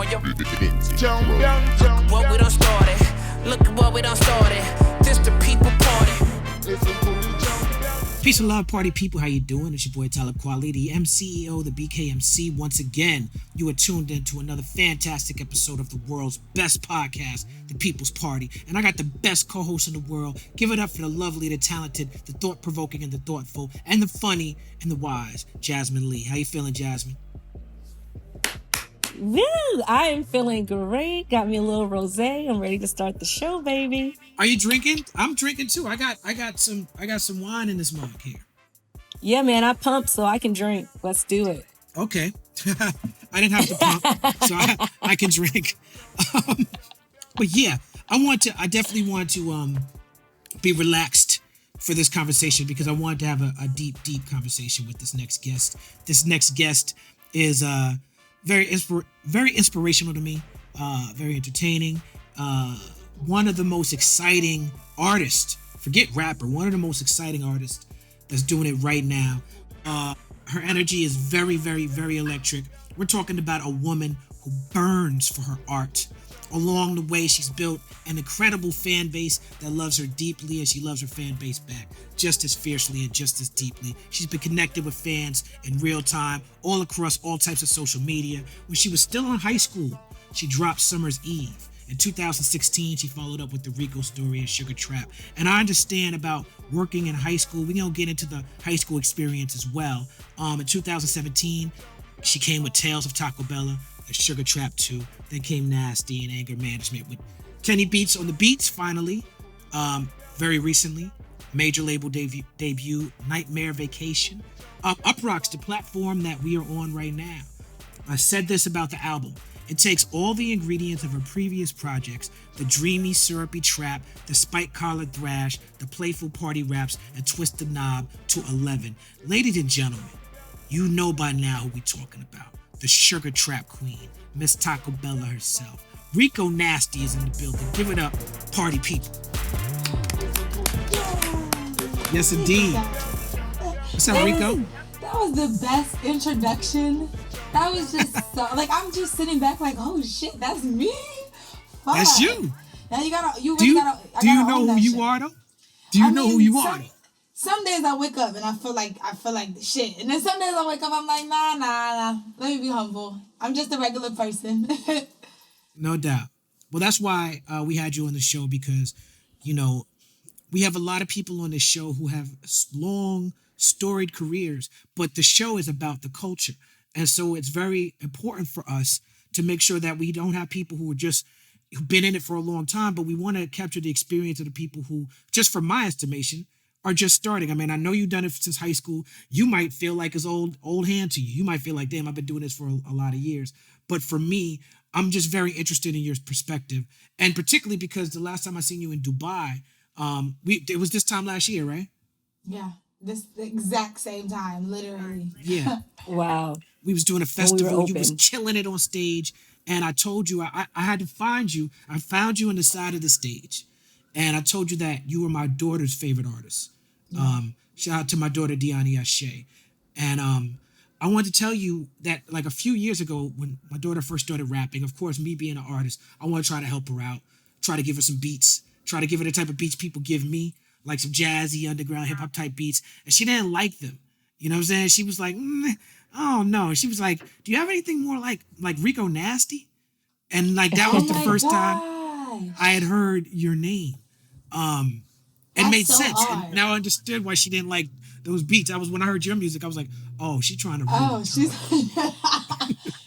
What we done started. Look at what we done started. This the people party. Peace and love, party people. How you doing? It's your boy Talib Kweli, the MCEO, the BKMC. Once again, you are tuned into another fantastic episode of the world's best podcast, The People's Party. And I got the best co-host in the world. Give it up for the lovely, the talented, the thought-provoking, and the thoughtful, and the funny, and the wise, Jasmin Leigh. How you feeling, Jasmin? Woo! I am feeling great. Got me a little rosé. I'm ready to start the show, baby. Are you drinking? I'm drinking too. I got some wine in this mug here. Yeah, man, I pumped so I can drink. Let's do it. Okay. I didn't have to pump, so I can drink. But yeah, I definitely want to be relaxed for this conversation because I want to have a deep conversation with this next guest. This next guest is very inspirational to me, very entertaining, one of the most exciting artists, forget rapper, one of the most exciting artists that's doing it right now. Her energy is very, very, very electric. We're talking about a woman who burns for her art. Along the way, she's built an incredible fan base that loves her deeply, and she loves her fan base back just as fiercely and just as deeply. She's been connected with fans in real time, all across all types of social media. When she was still in high school, she dropped Summer's Eve. In 2016, she followed up with the Rico story and Sugar Trap. And I understand about working in high school. We're going to get into the high school experience as well. In 2017, she came with Tales of Taco Bella, and Sugar Trap 2. Then came Nasty and Anger Management with Kenny Beats on the beats, finally. Very recently, major label debut Nightmare Vacation. UPROXX, the platform that we are on right now. I said this about the album. It takes all the ingredients of her previous projects, the dreamy, syrupy trap, the spike-collared thrash, the playful party raps, and twist the knob to 11. Ladies and gentlemen, you know by now who we talking about. The Sugar Trap Queen, Miss Taco Bella herself. Rico Nasty is in the building. Give it up, party people. Yes, indeed. What's up, Rico? That was the best introduction. That was just so, like, I'm just sitting back like, oh shit, that's me. Fuck. That's you. Now you gotta, do you know who you are though? Do you know who you are? Some days I wake up and I feel like the shit. And then some days I wake up, I'm like, nah. Let me be humble. I'm just a regular person. No doubt. Well, that's why we had you on the show because, you know, we have a lot of people on this show who have long, storied careers, but the show is about the culture. And so it's very important for us to make sure that we don't have people who've been in it for a long time, but we want to capture the experience of the people who, just from my estimation, are just starting. I mean, I know you've done it since high school. You might feel like it's old hand to you. You might feel like, damn, I've been doing this for a lot of years. But for me, I'm just very interested in your perspective. And particularly because the last time I seen you in Dubai, it was this time last year, right? Yeah, the exact same time, literally. Yeah. Wow. We was doing a festival. We you was killing it on stage. And I told you, I had to find you. I found you on the side of the stage. And I told you that you were my daughter's favorite artist. Shout out to my daughter, Diani Ashe. And I wanted to tell you that like a few years ago when my daughter first started rapping, of course, me being an artist, I want to try to help her out, try to give her some beats, try to give her the type of beats people give me, like some jazzy, underground, hip-hop type beats. And she didn't like them. You know what I'm saying? She was like, oh, no. She was like, do you have anything more like Rico Nasty? And like that was the first time I had heard your name. It made sense. Odd. And now I understood why she didn't like those beats. When I heard your music, I was like, oh, she's trying to rage. Oh,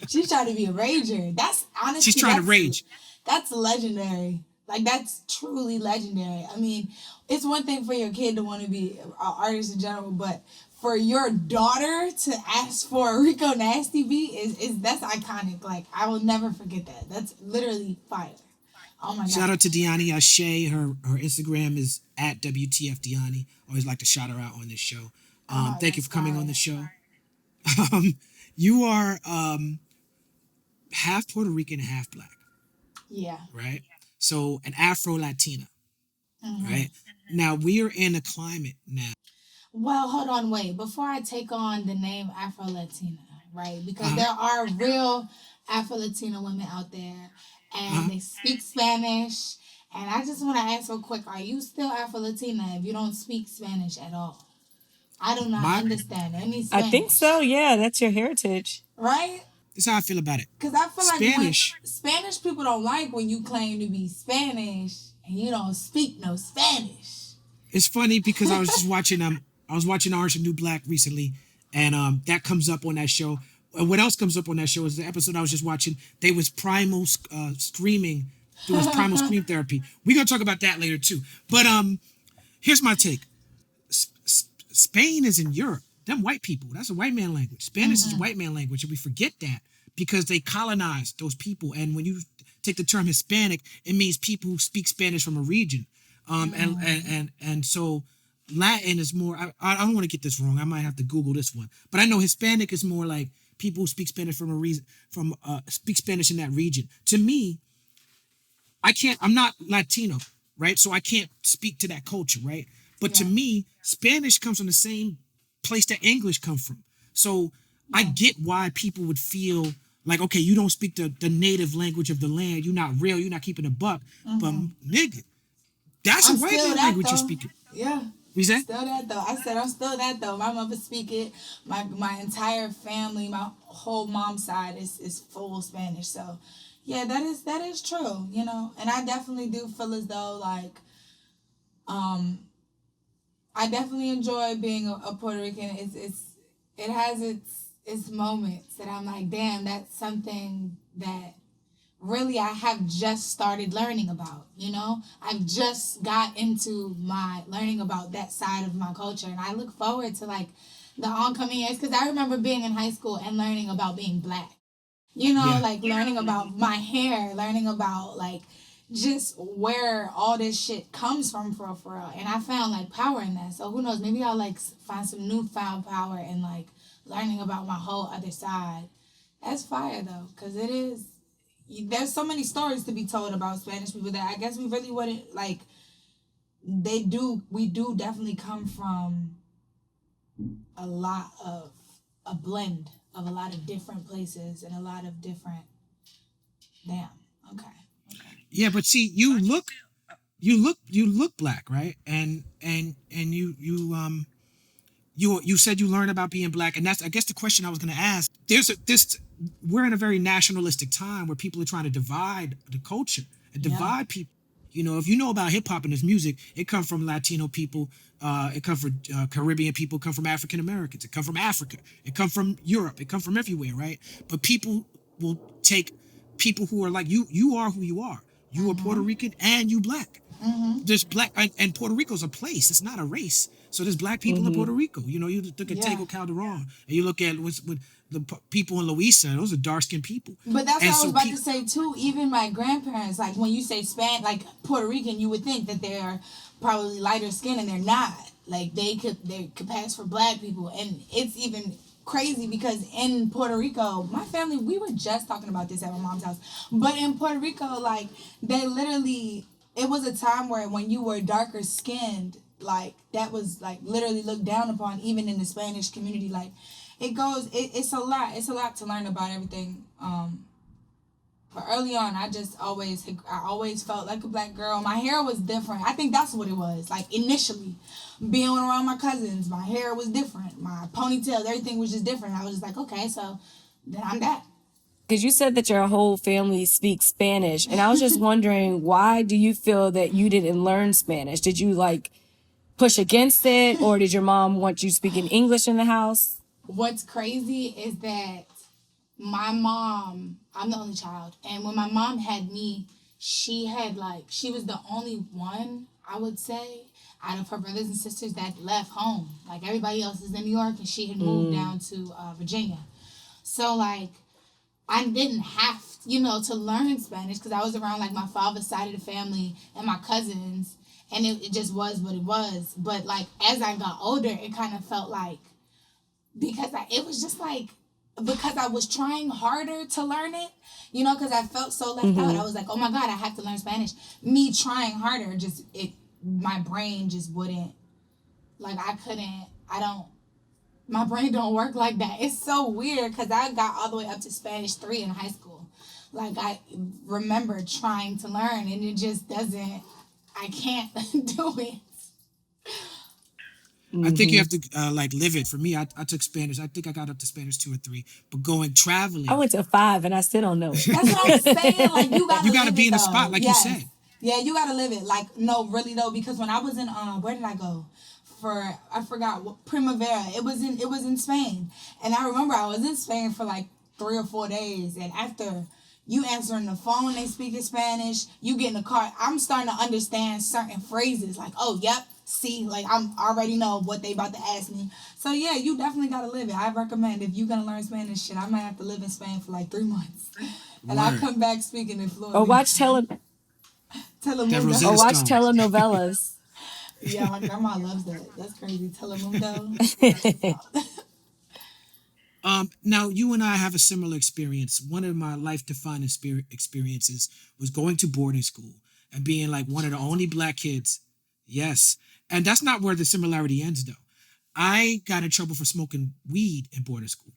she's trying to be a rager. That's honestly, she's trying to rage. That's legendary. Like, that's truly legendary. I mean, it's one thing for your kid to want to be an artist in general, but for your daughter to ask for a Rico Nasty beat that's iconic. Like, I will never forget that. That's literally fire. Oh my God. Shout out to Diani Ashe. Her Instagram is at WTF Diani. Always like to shout her out on this show. Thank you for coming on the show. You are half Puerto Rican and half black. Yeah. Right? So an Afro-Latina. Right? Now we are in a climate now. Well, hold on, wait. Before I take on the name Afro-Latina, right? Because there are real Afro-Latina women out there, and they speak Spanish. And I just want to ask real quick, are you still Afro-Latina if you don't speak Spanish at all? I do not understand any Spanish. I think so. Yeah, that's your heritage. Right? This is how I feel about it. Because I feel Spanish. like Spanish people don't like when you claim to be Spanish and you don't speak no Spanish. It's funny because I was just watching Orange and New Black recently, and that comes up on that show. What else comes up on that show is the episode I was just watching. They was primal screaming. There was primal scream therapy. We're gonna talk about that later too. But here's my take. Spain is in Europe. Them white people. That's a white man language. Spanish is a white man language, and we forget that because they colonized those people. And when you take the term Hispanic, it means people who speak Spanish from a region. And so Latin is more. I don't want to get this wrong. I might have to Google this one. But I know Hispanic is more like people who speak Spanish from a reason speak Spanish in that region. To me, I'm not Latino, right? So I can't speak to that culture, right? But to me, Spanish comes from the same place that English comes from. So I get why people would feel like, okay, you don't speak the native language of the land. You're not real. You're not keeping a buck. But nigga, that's a white man language you're speaking. Yeah. You say? Still that though. I said I'm still that though. My mother speak it. My entire family, my whole mom's side is full Spanish. So yeah, that is true, you know. And I definitely do feel as though like I definitely enjoy being a Puerto Rican. It has its moments that I'm like, damn, that's something that really I have just started learning about, you know? I've just got into my learning about that side of my culture, and I look forward to like the oncoming years, because I remember being in high school and learning about being Black, you know, like learning about my hair, learning about like just where all this shit comes from for real. And I found like power in that. So who knows, maybe I'll like find some newfound power in like learning about my whole other side. That's fire though, because it is, there's so many stories to be told about Spanish people that I guess we really wouldn't like. We do definitely come from a blend of a lot of different places and a lot of different. Damn. Okay. Yeah, but see, you look Black, right? And you said you learned about being Black, and that's, I guess, the question I was going to ask. We're in a very nationalistic time where people are trying to divide the culture and divide people. You know, if you know about hip hop and its music, it comes from Latino people, it comes from Caribbean people, it comes from African Americans, it comes from Africa, it comes from Europe, it comes from everywhere, right? But people will take people who are like you. You are who you are. You are Puerto Rican and you Black. There's Black, and Puerto Rico's a place. It's not a race. So there's Black people in Puerto Rico. You know, you look at Tego Calderon, and you look at with the people in Louisa. Those are dark skinned people. But that's what I was about to say too. Even my grandparents, like when you say like Puerto Rican, you would think that they're probably lighter skin, and they're not. Like they could pass for Black people, and it's even crazy because in Puerto Rico, my family, we were just talking about this at my mom's house, but in Puerto Rico, like they literally, it was a time where when you were darker skinned, like that was like literally looked down upon, even in the Spanish community. Like it's a lot to learn about everything. But early on, I always felt like a Black girl. My hair was different. I think that's what it was. Like initially, being around my cousins, my hair was different. My ponytails, everything was just different. I was just like, okay, so then I'm that. Because you said that your whole family speaks Spanish, and I was just wondering, why do you feel that you didn't learn Spanish? Did you like push against it, or did your mom want you speaking English in the house? What's crazy is that my mom, I'm the only child, and when my mom had me, she was the only one, I would say, out of her brothers and sisters that left home. Like everybody else is in New York, and she had moved down to Virginia. So like, I didn't have, to learn Spanish because I was around like my father's side of the family and my cousins, and it just was what it was. But like as I got older, it kind of felt like, because I was trying harder to learn it, because I felt so left out. I was like, oh my God, I have to learn Spanish. Me trying harder, my brain just wouldn't, like I don't, My brain don't work like that. It's so weird because I got all the way up to Spanish 3 in high school. Like, I remember trying to learn, and it just doesn't, I can't do it. I think you have to live it. For me, I took Spanish. I think I got up to Spanish 2 or 3. But going traveling, I went to 5 and I still don't know it. That's what I'm saying. Like, you gotta be in it, a spot, like yes. you said. Yeah, you gotta live it. Like, no, really though, because when I was in where did I go? I forgot what, Primavera. It was in Spain, and I remember I was in Spain for like 3 or 4 days, and after you answering the phone, they speak in Spanish. You get in the car, I'm starting to understand certain phrases. Like, oh, yep. See, like I already know what they about to ask me. So yeah, you definitely gotta live it. I recommend if you're gonna learn Spanish, shit, I might have to live in Spain for like 3 months, and I'll come back speaking it fluently. Or watch Telemundo. Or watch telenovelas. Yeah, my grandma loves that. That's crazy. Telemundo. Now you and I have a similar experience. One of my life-defining experiences was going to boarding school and being like one of the only black kids. Yes. And that's not where the similarity ends, though. I got in trouble for smoking weed in boarding school,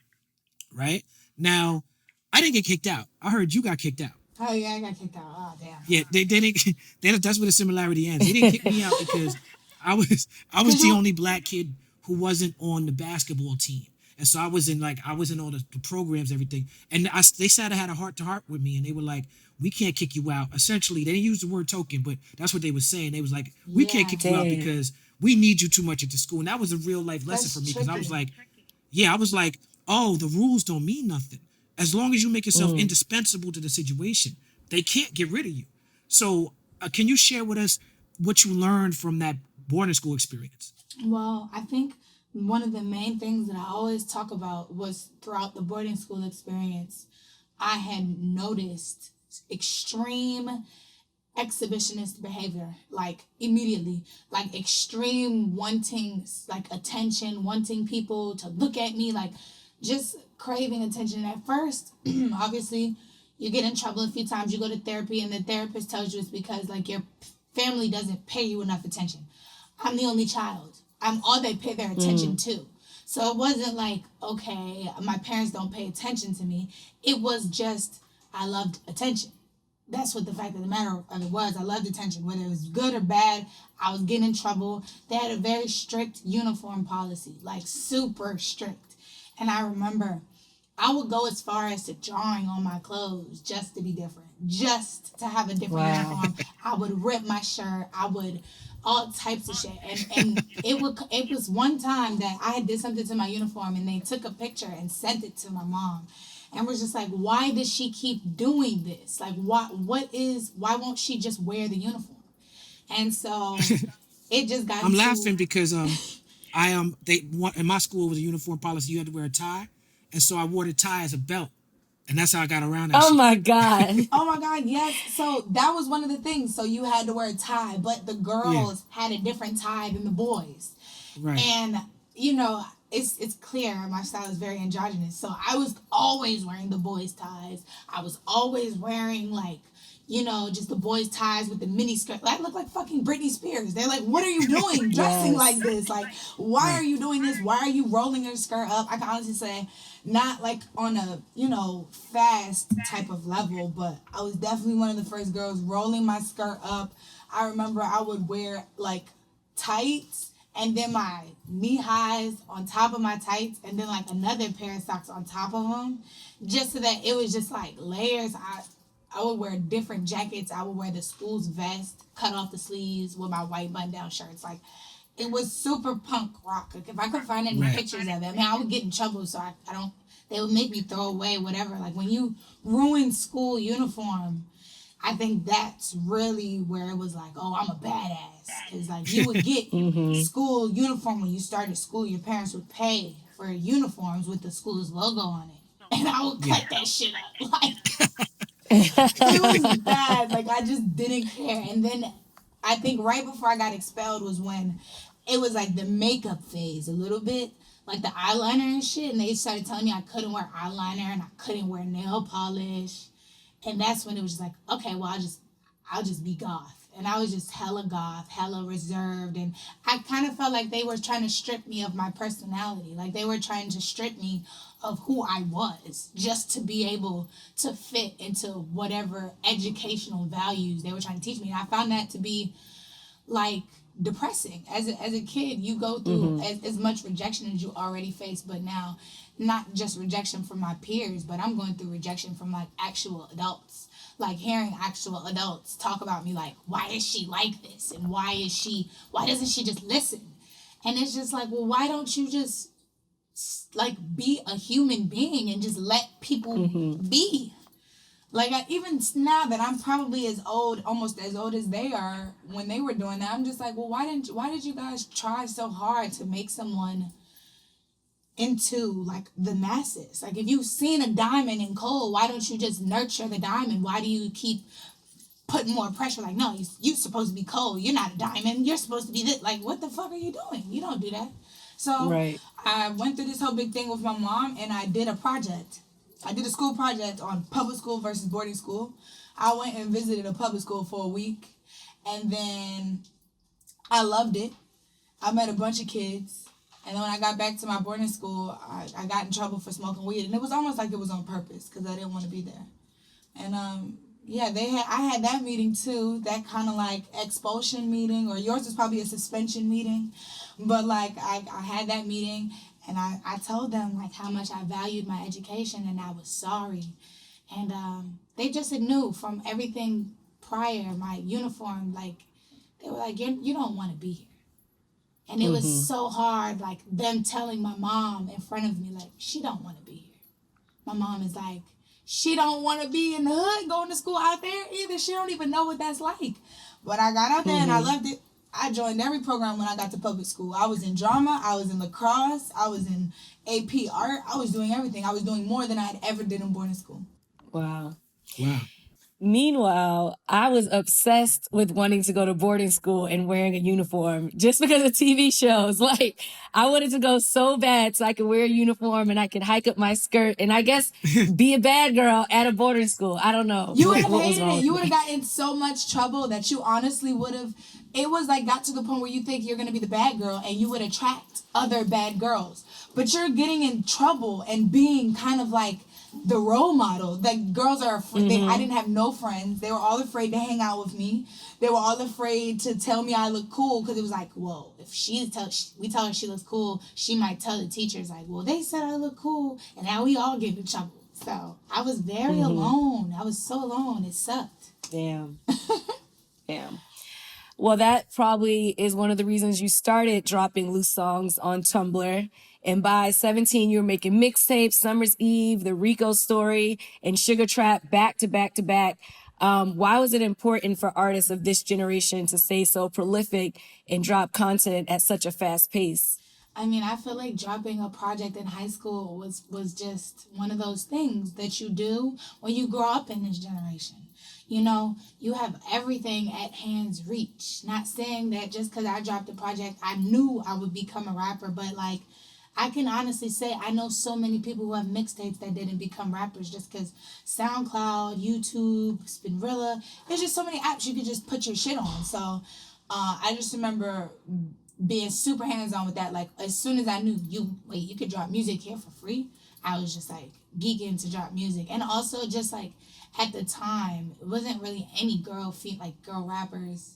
right? Now, I didn't get kicked out. I heard you got kicked out. Oh, yeah, I got kicked out. Oh, damn. Yeah, they didn't. That's where the similarity ends. They didn't kick me out because I was the only black kid who wasn't on the basketball team. And so I was in all the programs, everything. And they said I had a heart-to-heart with me, and they were like, we can't kick you out. Essentially, they didn't use the word token, but that's what they were saying. They was like, we can't kick you out because we need you too much at the school. And that was a real-life lesson for me because I was like, oh, the rules don't mean nothing. As long as you make yourself indispensable to the situation, they can't get rid of you. So can you share with us what you learned from that boarding school experience? Well, I think one of the main things that I always talk about was throughout the boarding school experience, I had noticed extreme exhibitionist behavior, like immediately, like extreme wanting, like attention, wanting people to look at me, like just craving attention. At first, obviously, you get in trouble a few times, you go to therapy, and the therapist tells you it's because like your family doesn't pay you enough attention. I'm the only child. I'm all they pay their attention to. So it wasn't like, okay, my parents don't pay attention to me. It was just, I loved attention. That's what the fact of the matter of it was. I loved attention. Whether it was good or bad, I was getting in trouble. They had a very strict uniform policy, like super strict. And I remember I would go as far as to drawing on my clothes just to be different, just to have a different uniform. I would rip my shirt. I would all types of shit. And it was one time that I did something to my uniform and they took a picture and sent it to my mom. And was just like, why does she keep doing this? Like, why won't she just wear the uniform? And so it just got. I'm laughing because in my school it was a uniform policy. You had to wear a tie, and so I wore the tie as a belt, and that's how I got around that. Oh my God! Oh my God! Yes. So that was one of the things. So you had to wear a tie, but the girls had a different tie than the boys. Right. And it's clear my style is very androgynous. So I was always wearing the boys' ties. I was always wearing just the boys' ties with the mini skirt. I look like fucking Britney Spears. They're like, what are you doing dressing like this? Like, why are you doing this? Why are you rolling your skirt up? I can honestly say not like on a, fast type of level, but I was definitely one of the first girls rolling my skirt up. I remember I would wear like tights and then my knee highs on top of my tights, and then like another pair of socks on top of them, just so that it was just like layers. I would wear different jackets. I would wear the school's vest, cut off the sleeves with my white button-down shirts. Like, it was super punk rock. Like, if I could find any pictures of it, I would get in trouble, so I don't. They would make me throw away whatever. Like, when you ruin school uniform, I think that's really where it was like, oh, I'm a badass. Because, like, you would get school uniform when you started school. Your parents would pay for uniforms with the school's logo on it. And I would cut that shit up. Like, it was bad. Like, I just didn't care. And then I think right before I got expelled was when it was, like, the makeup phase a little bit. Like, the eyeliner and shit. And they started telling me I couldn't wear eyeliner and I couldn't wear nail polish. And that's when it was just like, okay, well, I'll just be goth. and I was just hella goth, hella reserved, and I kind of felt like they were trying to strip me of my personality. Like they were trying to strip me of who I was just to be able to fit into whatever educational values they were trying to teach me. And I found that to be like depressing. As a kid, you go through as much rejection as you already face, but now not just rejection from my peers, but I'm going through rejection from like actual adults. Like hearing actual adults talk about me like, why is she like this? And why doesn't she just listen? And it's just like, well, why don't you just like be a human being and just let people be? Like even now that I'm probably almost as old as they are when they were doing that, I'm just like, well, why did you guys try so hard to make someone into like the masses? Like if you've seen a diamond in coal, why don't you just nurture the diamond? Why do you keep putting more pressure? Like, no, you're supposed to be coal. You're not a diamond. You're supposed to be this. Like, what the fuck are you doing? You don't do that. So I went through this whole big thing with my mom, and I did a project. I did a school project on public school versus boarding school. I went and visited a public school for a week, and then I loved it. I met a bunch of kids, and then when I got back to my boarding school, I got in trouble for smoking weed, and it was almost like it was on purpose because I didn't want to be there. And I had that meeting too, that kind of like expulsion meeting, or yours was probably a suspension meeting, but like I had that meeting. And I told them, like, how much I valued my education and I was sorry. And they just knew from everything prior, my uniform, like, they were like, you don't want to be here. And it was so hard, like, them telling my mom in front of me, like, she don't want to be here. My mom is like, she don't want to be in the hood going to school out there either. She don't even know what that's like. But I got out there and I loved it. I joined every program when I got to public school. I was in drama, I was in lacrosse, I was in AP art. I was doing everything. I was doing more than I had ever did in boarding school. Wow. Wow. Meanwhile, I was obsessed with wanting to go to boarding school and wearing a uniform just because of TV shows. Like, I wanted to go so bad so I could wear a uniform and I could hike up my skirt and I guess be a bad girl at a boarding school. I don't know. You would have hated it. You would have gotten in so much trouble that you honestly would have. It was like got to the point where you think you're going to be the bad girl and you would attract other bad girls. But you're getting in trouble and being kind of like the role model. Like girls are afraid. I didn't have no friends. They were all afraid to hang out with me. They were all afraid to tell me I look cool because it was like, well, if we tell her she looks cool, she might tell the teachers like, well, they said I look cool, and now we all get in trouble. So I was very alone. I was so alone. It sucked. Damn. Damn. Well, that probably is one of the reasons you started dropping loose songs on Tumblr. And by 17, you were making mixtapes, Summer's Eve, The Rico Story, and Sugar Trap back to back to back. Why was it important for artists of this generation to stay so prolific and drop content at such a fast pace? I mean, I feel like dropping a project in high school was just one of those things that you do when you grow up in this generation. You know, you have everything at hand's reach. Not saying that just because I dropped a project, I knew I would become a rapper, but like, I can honestly say I know so many people who have mixtapes that didn't become rappers just because SoundCloud, YouTube, Spinrilla, there's just so many apps you could just put your shit on. So I just remember being super hands-on with that. Like, as soon as I knew you could drop music here for free, I was just like geeking to drop music. And also just like at the time, it wasn't really any girl rappers.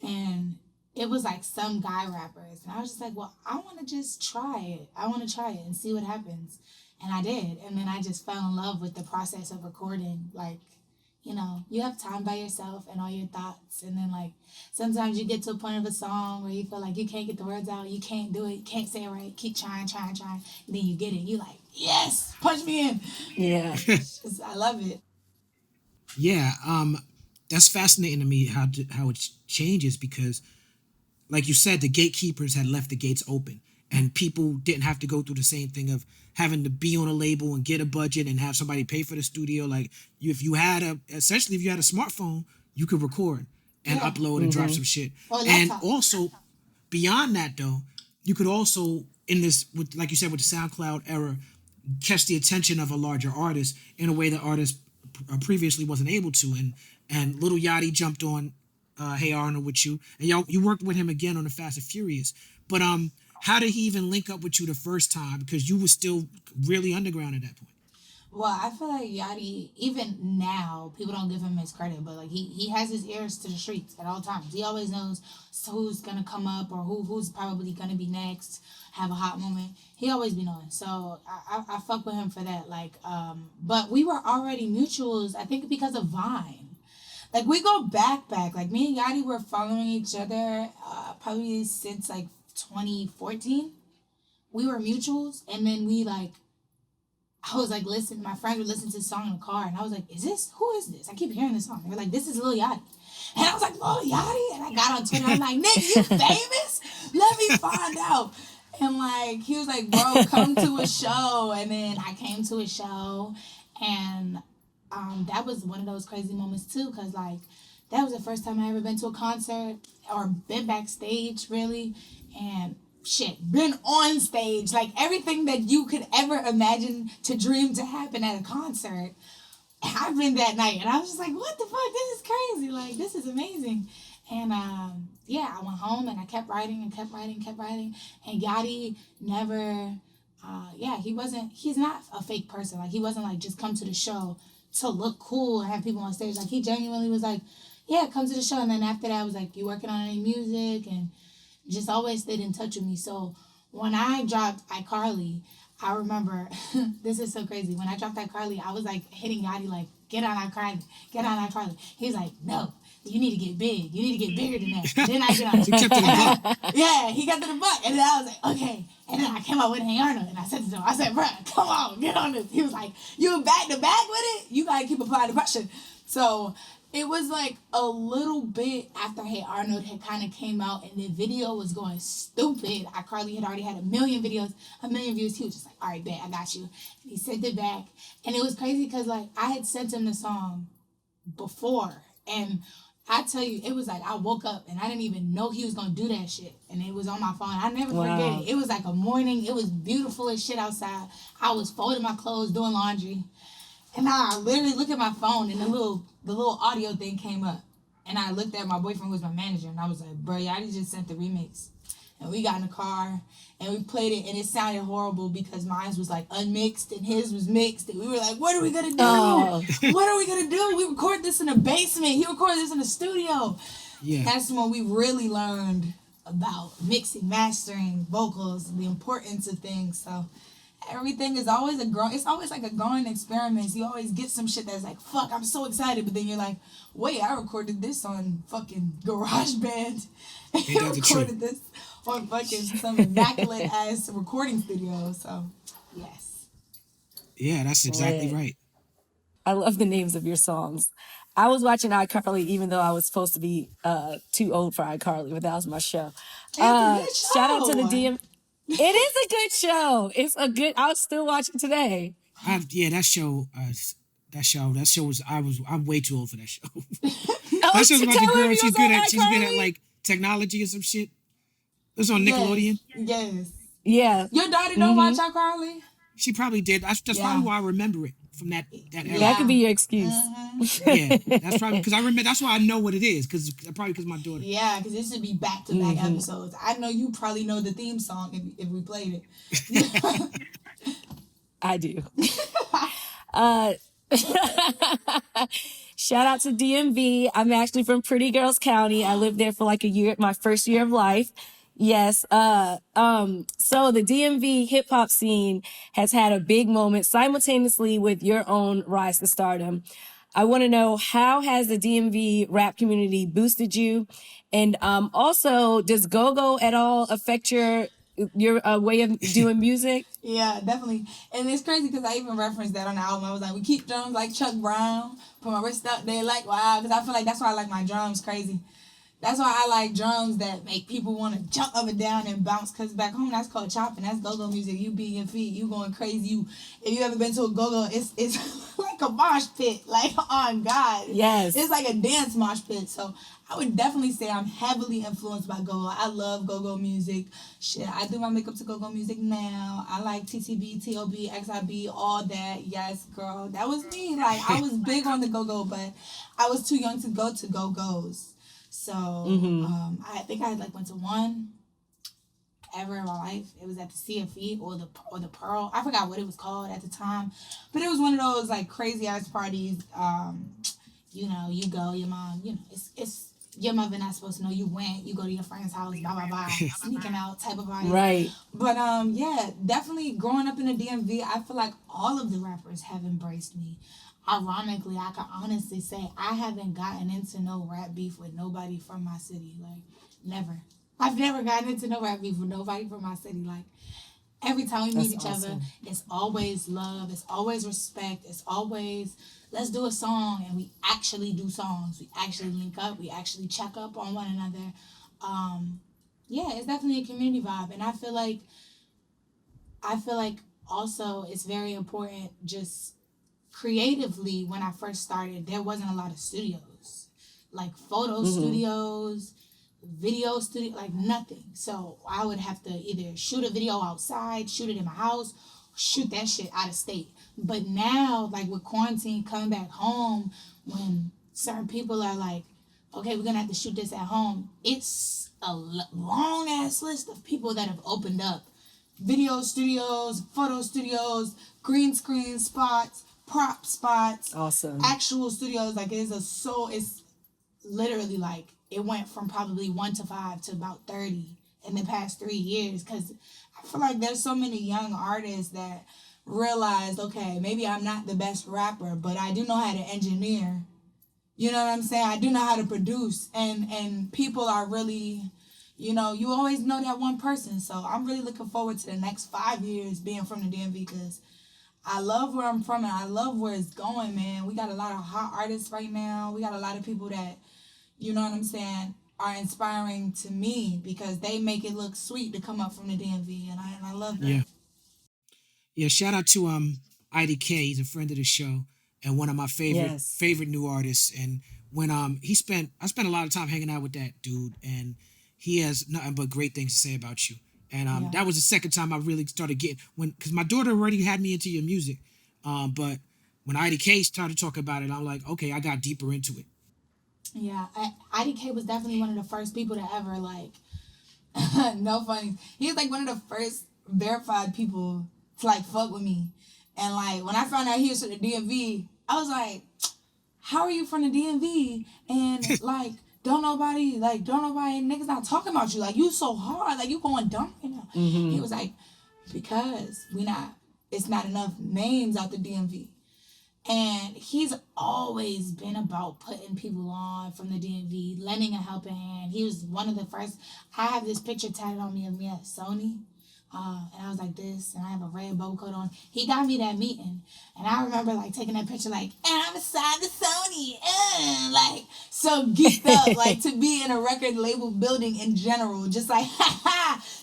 And it was like some guy rappers. And I was just like, well, I want to just try it. I want to try it and see what happens. And I did. And then I just fell in love with the process of recording. Like, you know, you have time by yourself and all your thoughts. And then like, sometimes you get to a point of a song where you feel like you can't get the words out. You can't do it. You can't say it right. Keep trying. And then you get it. You like, yes, punch me in. Yeah. I love it. Yeah. That's fascinating to me how it changes because, like you said, the gatekeepers had left the gates open and people didn't have to go through the same thing of having to be on a label and get a budget and have somebody pay for the studio. Like if you had a smartphone, you could record and upload and drop some shit. And also beyond that though, you could also like you said, with the SoundCloud era, catch the attention of a larger artist in a way that artists previously wasn't able to. And Lil Yachty jumped on Hey Arnold with you, and you worked with him again on the Fast and Furious. But how did he even link up with you the first time? Because you were still really underground at that point. Well, I feel like Yachty, even now, people don't give him his credit, but like he has his ears to the streets at all times. He always knows who's gonna come up or who's probably gonna be next, have a hot moment. He always be knowing. So I fuck with him for that. Like, but we were already mutuals, I think because of Vine. Like we go back. Like me and Yachty were following each other probably since like 2014. We were mutuals, and then I was like, listen, my friend would listen to the song in the car, and I was like, who is this? I keep hearing this song. They were like, this is Lil Yachty. And I was like, Lil Yachty? And I got on Twitter, I'm like, Nick, you famous? Let me find out. And like, he was like, bro, come to a show. And then I came to a show, and that was one of those crazy moments too, because like, that was the first time I ever been to a concert or been backstage, really. And been on stage, like everything that you could ever imagine to dream to happen at a concert happened that night, and I was just like, what the fuck, this is crazy, like this is amazing. And I went home and I kept writing, and Yachty never he's not a fake person. Like he wasn't like just come to the show to look cool and have people on stage. Like he genuinely was like, yeah, come to the show. And then after that I was like, you working on any music? And just always stayed in touch with me. So when I dropped iCarly, I remember, this is so crazy. When I dropped iCarly, I was like hitting Yachty like, get on iCarly. He's like, no, you need to get big. You need to get bigger than that. Then I get on it. Yeah, he got to the butt. And then I was like, okay. And then I came out with Hey Arnold, and I said to him, I said, bro, come on, get on this. He was like, you back to back with it? You got to keep applying the pressure. So it was like a little bit after Hey Arnold had kind of came out and the video was going stupid. iCarly had already had 1 million views. He was just like, all right, bet, I got you. And he sent it back. And it was crazy because like I had sent him the song before. And I tell you, it was like I woke up and I didn't even know he was going to do that shit. And it was on my phone. I never forget it. It was like a morning. It was beautiful as shit outside. I was folding my clothes, doing laundry. And I literally look at my phone, and the little audio thing came up. And I looked at my boyfriend, who was my manager, and I was like, bro, Yachty just sent the remix. And we got in the car, and we played it, and it sounded horrible because mine was like unmixed, and his was mixed. And we were like, what are we going to do? Oh. What are we going to do? We recorded this in the basement. He recorded this in the studio. Yeah. That's when we really learned about mixing, mastering, vocals, the importance of things. So everything is always it's always like a growing experiment. You always get some shit that's like, fuck, I'm so excited, but then you're like, wait, I recorded this on fucking GarageBand. You recorded this on fucking some immaculate ass recording studio. So yes. Yeah, that's exactly right. I love the names of your songs. I was watching iCarly even though I was supposed to be too old for iCarly, but that was my show. Shout out to the DM. It is a good show. I'll still watch it today. That show was, I'm way too old for that show. That show's about the girl, she's good at like technology or some shit. It was on Nickelodeon. Yes. Yeah. Your daughter don't watch iCarly? She probably did. That's probably why I remember it from that era. Yeah. That could be your excuse. Yeah, that's probably because I remember. That's why I know what it is. Because my daughter. Yeah, because it should be back-to-back episodes. I know you probably know the theme song if we played it. I do. Shout out to DMV. I'm actually from Pretty Girls County. I lived there for like a year, my first year of life. Yes. So the DMV hip hop scene has had a big moment simultaneously with your own rise to stardom. I want to know, how has the DMV rap community boosted you? And also, does go-go at all affect your way of doing music? Yeah, definitely. And it's crazy because I even referenced that on the album. I was like, we keep drums like Chuck Brown, put my wrist up there like wow, because I feel like that's why I like my drums crazy. That's why I like drums that make people want to jump up and down and bounce, because back home that's called chopping. That's go-go music. You beat your feet, you going crazy. If you ever been to a go-go, it's like a mosh pit. Like, on God. Yes. It's like a dance mosh pit. So I would definitely say I'm heavily influenced by go-go. I love go-go music. Shit, I do my makeup to go-go music now. I like TTB, T.O.B., XIB, all that. Yes, girl. That was me. Like, I was big on the go-go, but I was too young to go to go-go's. So So I think I like went to one ever in my life. It was at the CFE or the Pearl. I forgot what it was called at the time, but it was one of those like crazy ass parties. You know, you go, your mom, you know, it's your mother not supposed to know you went. You go to your friend's house, blah blah blah, sneaking out type of party. Right. But yeah, definitely growing up in the DMV, I feel like all of the rappers have embraced me. Ironically, I can honestly say I haven't gotten into no rap beef with nobody from my city. Like, never. I've never gotten into no rap beef with nobody from my city. Like, every time we meet each other, it's always love. It's always respect. It's always, let's do a song. And we actually do songs. We actually link up. We actually check up on one another. Yeah, it's definitely a community vibe. And I feel like also it's very important just creatively. When I first started, there wasn't a lot of studios. Like photo studios, video studio, like nothing. So I would have to either shoot a video outside, shoot it in my house, shoot that shit out of state. But now, like with quarantine coming back home, when certain people are like, okay, we're gonna have to shoot this at home, it's a long ass list of people that have opened up video studios, photo studios, green screen spots, prop spots, actual studios. Like it's literally like it went from probably 1 to 5 to about 30 in the past 3 years, because I feel like there's so many young artists that realized, okay, maybe I'm not the best rapper, but I do know how to engineer. You know what I'm saying? I do know how to produce, and people are really, you know, you always know that one person. So I'm really looking forward to the next 5 years being from the DMV, because I love where I'm from and I love where it's going, man. We got a lot of hot artists right now. We got a lot of people that, you know what I'm saying, are inspiring to me because they make it look sweet to come up from the DMV, and I love that. Yeah, shout out to IDK. He's a friend of the show and one of my favorite new artists. And when I spent a lot of time hanging out with that dude, and he has nothing but great things to say about you. And that was the second time I really started getting, because my daughter already had me into your music, but when IDK started talking about it, I'm like, okay, I got deeper into it. Yeah, IDK was definitely one of the first people to ever, like, no funny. He was like one of the first verified people to like fuck with me. And like when I found out he was from the DMV, I was like, how are you from the DMV? And like, don't nobody, niggas not talking about you. Like, you so hard, like you going dumb right now. He was like, because it's not enough names out the DMV. And he's always been about putting people on from the DMV, lending a helping hand. He was one of the first. I have this picture tatted on me of me at Sony. And I was like this, and I have a red bow coat on. He got me that meeting. And I remember like taking that picture like, and I'm assigned to Sony. Like, so geeked up, like to be in a record label building in general. Just like,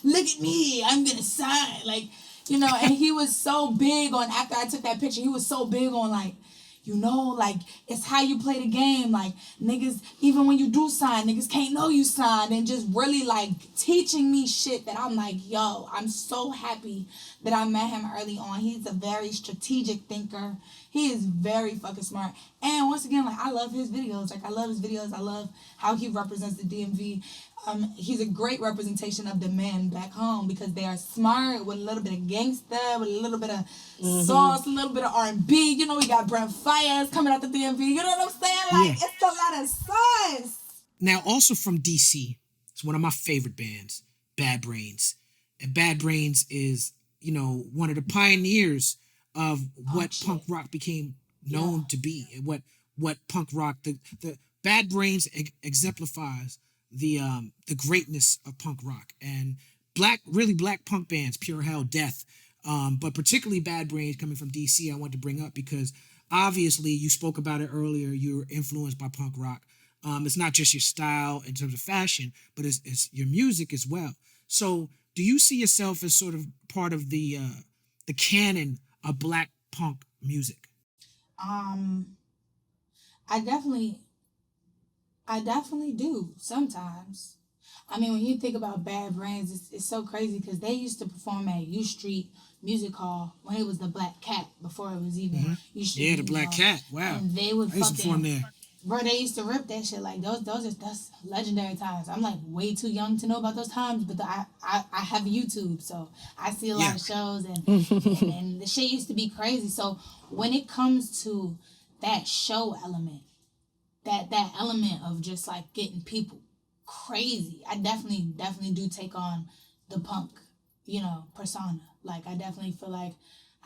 look at me, I'm going to sign. Like, you know, and he was so big on, after I took that picture, he was so big on like, you know, like, it's how you play the game. Like, niggas, even when you do sign, niggas can't know you signed. And just really, like, teaching me shit that I'm like, yo, I'm so happy that I met him early on. He's a very strategic thinker. He is very fucking smart. And once again, like, I love his videos. Like, I love his videos. I love how he represents the DMV. He's a great representation of the men back home, because they are smart with a little bit of gangsta, with a little bit of sauce, a little bit of R&B. You know, we got Brent Fires coming out the DMV. You know what I'm saying? Like, it's a lot of sauce. Now, also from DC, it's one of my favorite bands, Bad Brains. And Bad Brains is, you know, one of the pioneers of what punk rock became known to be, and what punk rock, the Bad Brains exemplifies the greatness of punk rock, and really black punk bands, Pure Hell, Death, but particularly Bad Brains coming from DC, I want to bring up because obviously you spoke about it earlier. You're influenced by punk rock. It's not just your style in terms of fashion, but it's your music as well. So do you see yourself as sort of part of the canon of black punk music? I definitely do sometimes. I mean, when you think about Bad Brains, it's so crazy because they used to perform at U Street Music Hall when it was the Black Cat, before it was even U Street. Yeah, the Black Cat. Wow. And they would I used to perform there. Bro, they used to rip that shit. Like that's legendary times. I'm like way too young to know about those times, but I have YouTube, so I see a lot of shows and the shit used to be crazy. So when it comes to that show element, that element of just like getting people crazy, I definitely do take on the punk, persona. Like I definitely feel like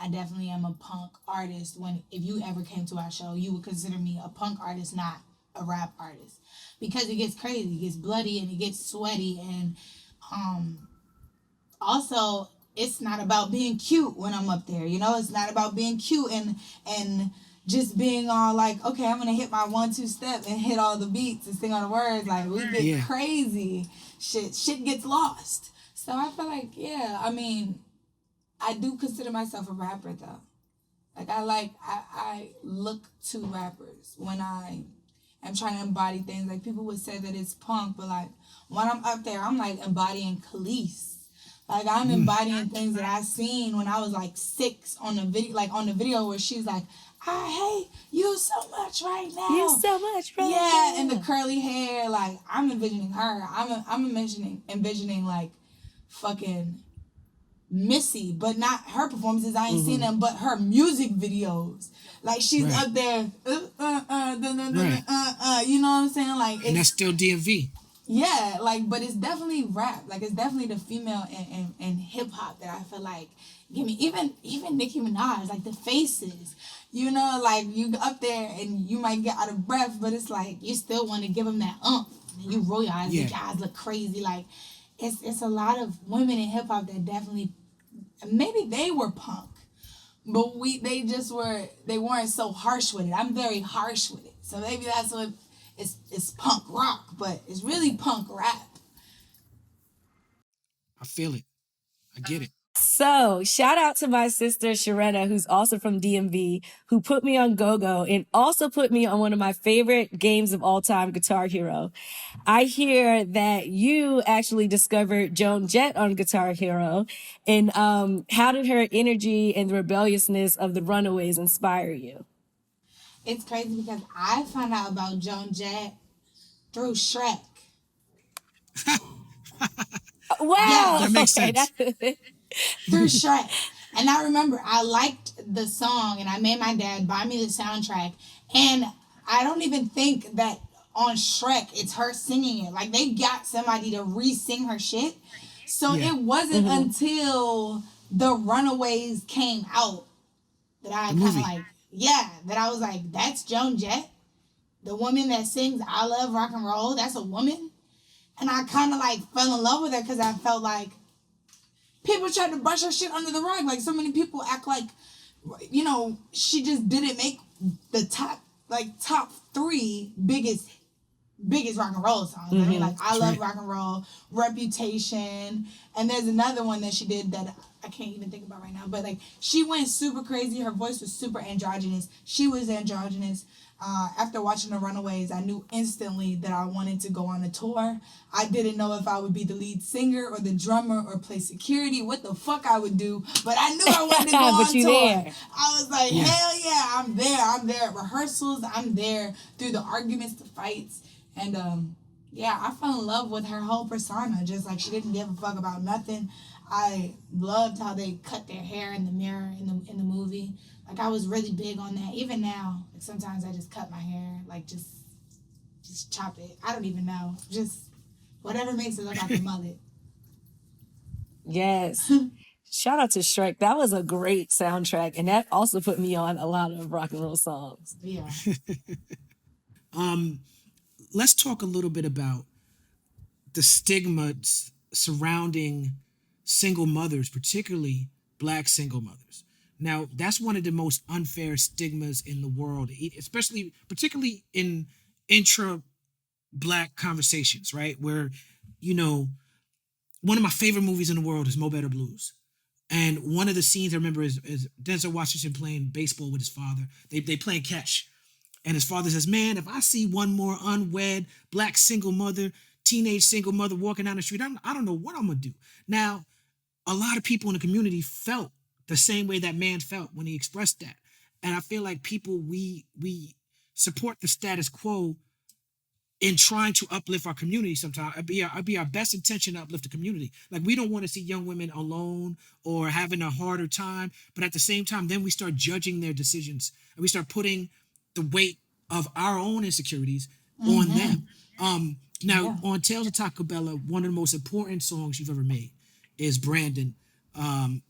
I definitely am a punk artist. When if you ever came to our show, you would consider me a punk artist, not a rap artist, because it gets crazy, it gets bloody, and it gets sweaty, and also it's not about being cute when I'm up there. It's not about being cute and just being all like, okay, I'm gonna hit my 1-2 step and hit all the beats and sing all the words. Like we get crazy, shit gets lost. So I feel like I mean. I do consider myself a rapper though. Like I look to rappers when I am trying to embody things. Like people would say that it's punk, but like when I'm up there, I'm like embodying Khalees. Like I'm embodying things that I seen when I was like 6 on the video, where she's like, I hate you so much right now. You so much right now. Yeah, and the curly hair. Like I'm envisioning her. I'm envisioning like fucking Missy, but not her performances. I ain't seen them, but her music videos. Like she's up there, you know what I'm saying? Like, and that's still DMV. Yeah, like, but it's definitely rap. Like, it's definitely the female and hip hop that I feel like give me. Even Nicki Minaj, like the faces. Like you up there and you might get out of breath, but it's like you still want to give them that And you roll your eyes, your eyes look crazy. Like, it's a lot of women in hip hop that definitely. Maybe they were punk, but they weren't so harsh with it. I'm very harsh with it. So maybe that's what it's punk rock, but it's really punk rap. I feel it. I get it. So, shout out to my sister Sharetta, who's also from DMV, who put me on Go-Go and also put me on one of my favorite games of all time, Guitar Hero. I hear that you actually discovered Joan Jett on Guitar Hero. And how did her energy and the rebelliousness of the Runaways inspire you? It's crazy because I found out about Joan Jett through Shrek. Wow. That makes sense. Through Shrek. And I remember I liked the song and I made my dad buy me the soundtrack. And I don't even think that on Shrek it's her singing it. Like they got somebody to re-sing her shit. So it wasn't until the Runaways came out that I kind of like, that I was like, that's Joan Jett. The woman that sings I Love Rock and Roll, that's a woman. And I kind of like fell in love with her because I felt like people tried to brush her shit under the rug. Like so many people act like, she just didn't make the top 3 biggest rock and roll songs. I mean, like I Love Rock and Roll, Reputation, and there's another one that she did that I can't even think about right now. But like she went super crazy. Her voice was super androgynous. She was androgynous. After watching the Runaways, I knew instantly that I wanted to go on a tour. I didn't know if I would be the lead singer or the drummer or play security, what the fuck I would do, but I knew I wanted to go on tour. There. I was like, hell yeah, I'm there. I'm there at rehearsals. I'm there through the arguments, the fights. And I fell in love with her whole persona. Just like she didn't give a fuck about nothing. I loved how they cut their hair in the mirror in the movie. Like I was really big on that. Even now, like sometimes I just cut my hair, like just chop it. I don't even know. Just whatever makes it look like a mullet. Yes. Shout out to Shrek. That was a great soundtrack, and that also put me on a lot of rock and roll songs. Yeah. Let's talk a little bit about the stigma surrounding single mothers, particularly Black single mothers. Now, that's one of the most unfair stigmas in the world, particularly in intra-Black conversations, right? Where, one of my favorite movies in the world is Mo Better Blues. And one of the scenes I remember is Denzel Washington playing baseball with his father. They playing catch. And his father says, man, if I see one more unwed Black single mother, teenage single mother walking down the street, I don't know what I'm going to do. Now, a lot of people in the community felt the same way that man felt when he expressed that. And I feel like people, we support the status quo in trying to uplift our community. Sometimes it'd be our best intention to uplift the community. Like, we don't want to see young women alone or having a harder time, but at the same time, then we start judging their decisions and we start putting the weight of our own insecurities on them. Now, on Tales of Taco Bella, one of the most important songs you've ever made is Brandon,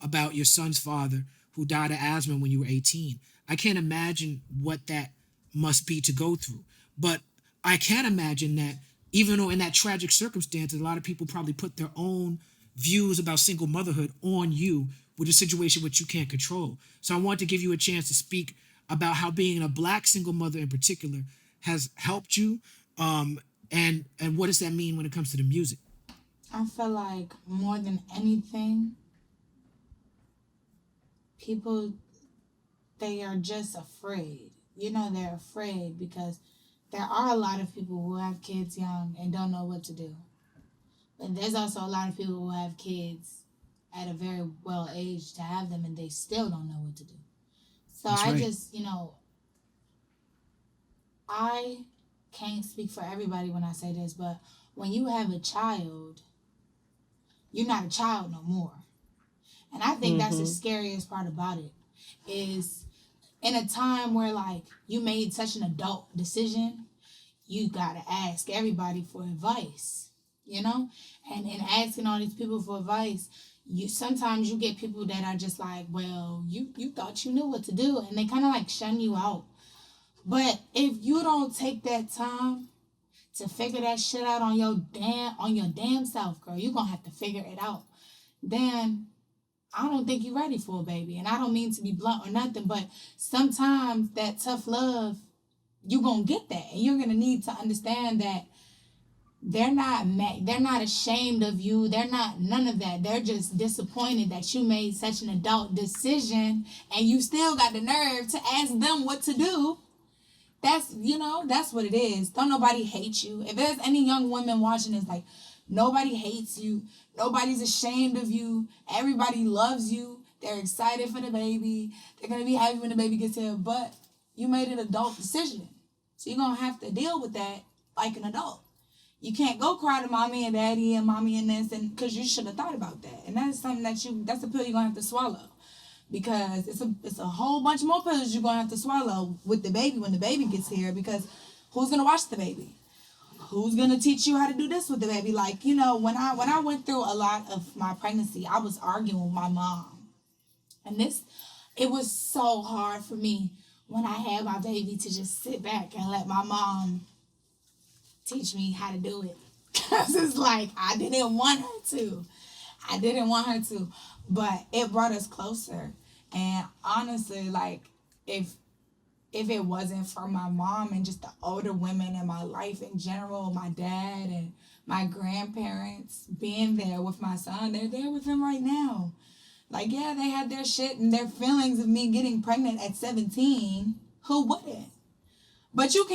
about your son's father who died of asthma when you were 18. I can't imagine what that must be to go through, but I can imagine that even though in that tragic circumstance, a lot of people probably put their own views about single motherhood on you with a situation which you can't control. So I want to give you a chance to speak about how being a Black single mother in particular has helped you, and what does that mean when it comes to the music? I feel like more than anything, people, they are just afraid. They're afraid because there are a lot of people who have kids young and don't know what to do. But there's also a lot of people who have kids at a very well age to have them and they still don't know what to do. So That's I right. just, I can't speak for everybody when I say this, but when you have a child, you're not a child no more. And I think that's the scariest part about it, is in a time where, like, you made such an adult decision, you gotta ask everybody for advice, And in asking all these people for advice, sometimes you get people that are just like, well, you thought you knew what to do, and they kind of like shun you out. But if you don't take that time to figure that shit out on your damn self, girl, you're gonna have to figure it out. Then I don't think you're ready for a baby. And I don't mean to be blunt or nothing, but sometimes that tough love, you're going to get that. And you're going to need to understand that they're not ashamed of you. They're not none of that. They're just disappointed that you made such an adult decision and you still got the nerve to ask them what to do. That's what it is. Don't nobody hate you. If there's any young women watching this, like, nobody hates you. Nobody's ashamed of you. Everybody loves you. They're excited for the baby. They're going to be happy when the baby gets here. But you made an adult decision. So you're going to have to deal with that like an adult. You can't go cry to mommy and daddy and mommy and this, and because you should have thought about that. And that's something that's a pill you're going to have to swallow. Because it's a whole bunch more pills you're going to have to swallow with the baby when the baby gets here. Because who's going to watch the baby? Who's going to teach you how to do this with the baby? Like, when I went through a lot of my pregnancy, I was arguing with my mom. And it was so hard for me when I had my baby to just sit back and let my mom teach me how to do it. Because it's like, I didn't want her to. But it brought us closer. And honestly, like, if it wasn't for my mom and just the older women in my life in general, my dad and my grandparents being there with my son, they're there with him right now. Like, yeah, they had their shit and their feelings of me getting pregnant at 17. Who wouldn't? But you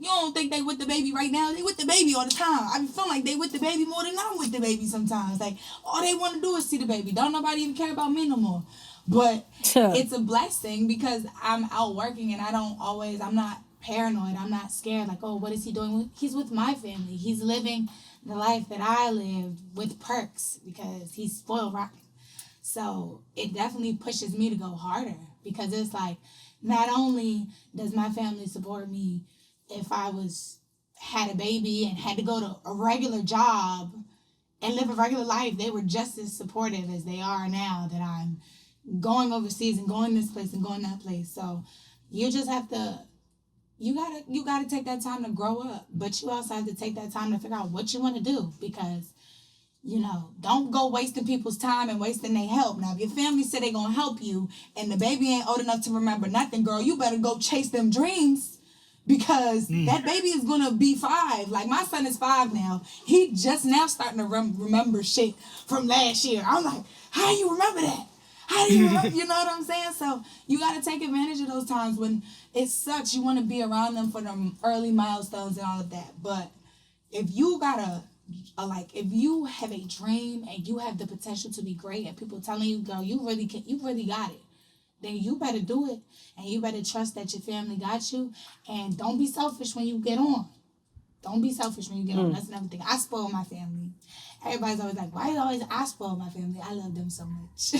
don't think they with the baby right now. They with the baby all the time. I feel like they with the baby more than I'm with the baby sometimes. Like, all they want to do is see the baby. Don't nobody even care about me no more. But it's a blessing because I'm out working and I'm not paranoid. I'm not scared. Like, oh, what is he doing? He's with my family. He's living the life that I lived with perks because he's spoiled rotten. So it definitely pushes me to go harder because it's like, not only does my family support me if I had a baby and had to go to a regular job and live a regular life, they were just as supportive as they are now that I'm going overseas and going this place and going that place. So you just have to, you gotta take that time to grow up, but you also have to take that time to figure out what you want to do because, don't go wasting people's time and wasting their help. Now, if your family said they're gonna help you and the baby ain't old enough to remember nothing, girl, you better go chase them dreams because that baby is gonna be 5. Like, my son is 5 now. He just now starting to remember shit from last year. I'm like, how you remember that? How do you remember? You know what I'm saying? So you got to take advantage of those times when it sucks. You want to be around them for them early milestones and all of that. But if you if you have a dream and you have the potential to be great and people telling you, girl, you really got it, then you better do it. And you better trust that your family got you. And don't be selfish when you get on. Don't be selfish when you get on. That's another thing. I spoil my family. Everybody's always like, why you always I spoil my family? I love them so much.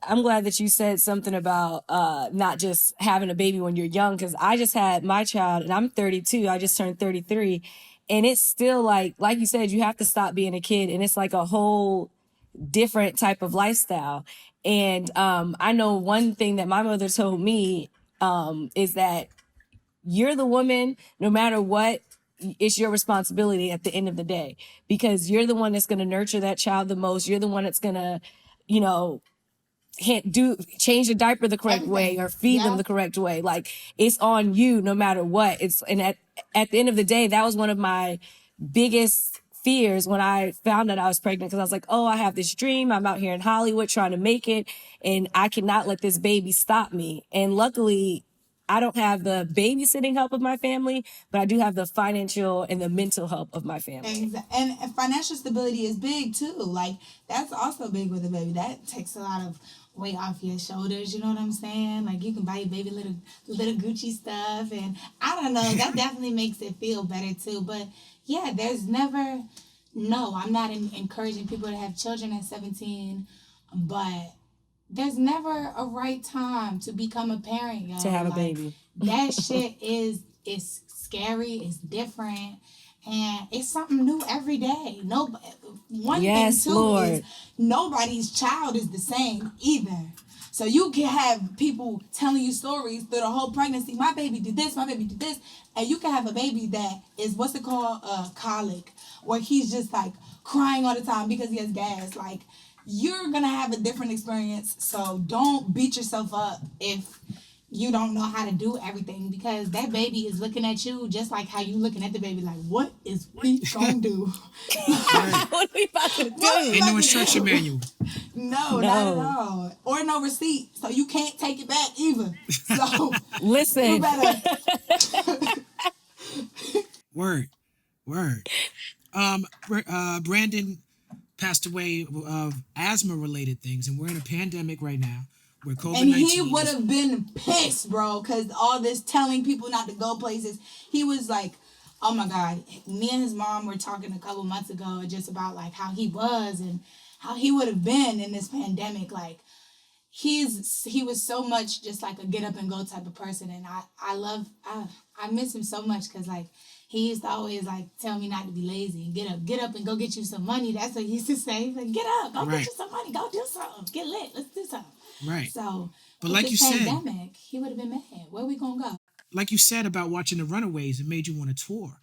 I'm glad that you said something about not just having a baby when you're young, because I just had my child and I'm 32. I just turned 33. And it's still like you said, you have to stop being a kid. And it's like a whole different type of lifestyle. And I know one thing that my mother told me is that you're the woman, no matter what, it's your responsibility at the end of the day, because you're the one that's going to nurture that child the most. You're the one that's going to, you know, change the diaper the correct way or feed them the correct way. Like, it's on you no matter what. And at the end of the day, that was one of my biggest fears when I found that I was pregnant, because I was like, oh, I have this dream. I'm out here in Hollywood trying to make it, and I cannot let this baby stop me. And luckily, I don't have the babysitting help of my family, but I do have the financial and the mental help of my family. And financial stability is big too. Like, that's also big with a baby. That takes a lot of weight off your shoulders. You know what I'm saying? Like, you can buy your baby little Gucci stuff, and I don't know. That definitely makes it feel better too. But yeah, there's never. No, I'm not encouraging people to have children at 17, but there's never a right time to become a parent, y'all. To have a baby. That shit is scary, it's different, and it's something new every day. One thing too Lord. is nobody's child is the same either. So you can have people telling you stories through the whole pregnancy. My baby did this, my baby did this. And you can have a baby that is, what's it called? Colic. Where he's just like crying all the time because he has gas. Like, you're going to have a different experience. So don't beat yourself up if you don't know how to do everything, because that baby is looking at you just like how you looking at the baby, like, what is we gonna do? What are we about to do? Ain't no instruction manual. No, not at all. Or no receipt, so you can't take it back either. So listen, you better. Word. Brandon passed away of asthma-related things, and we're in a pandemic right now. Where COVID-19 and he would have been pissed, bro, because all this telling people not to go places. He was like, oh my God. Me and his mom were talking a couple months ago just about like how he was and how he would have been in this pandemic. Like, he was so much just like a get up and go type of person. And I miss him so much, because like, he used to always like tell me not to be lazy and get up and go get you some money. That's what he used to say. He's like, get up, go get you some money, go do something, get lit, let's do something. Right. So, but like you pandemic, he would have been mad. Where we gonna go? Like you said about watching the Runaways, it made you want to tour.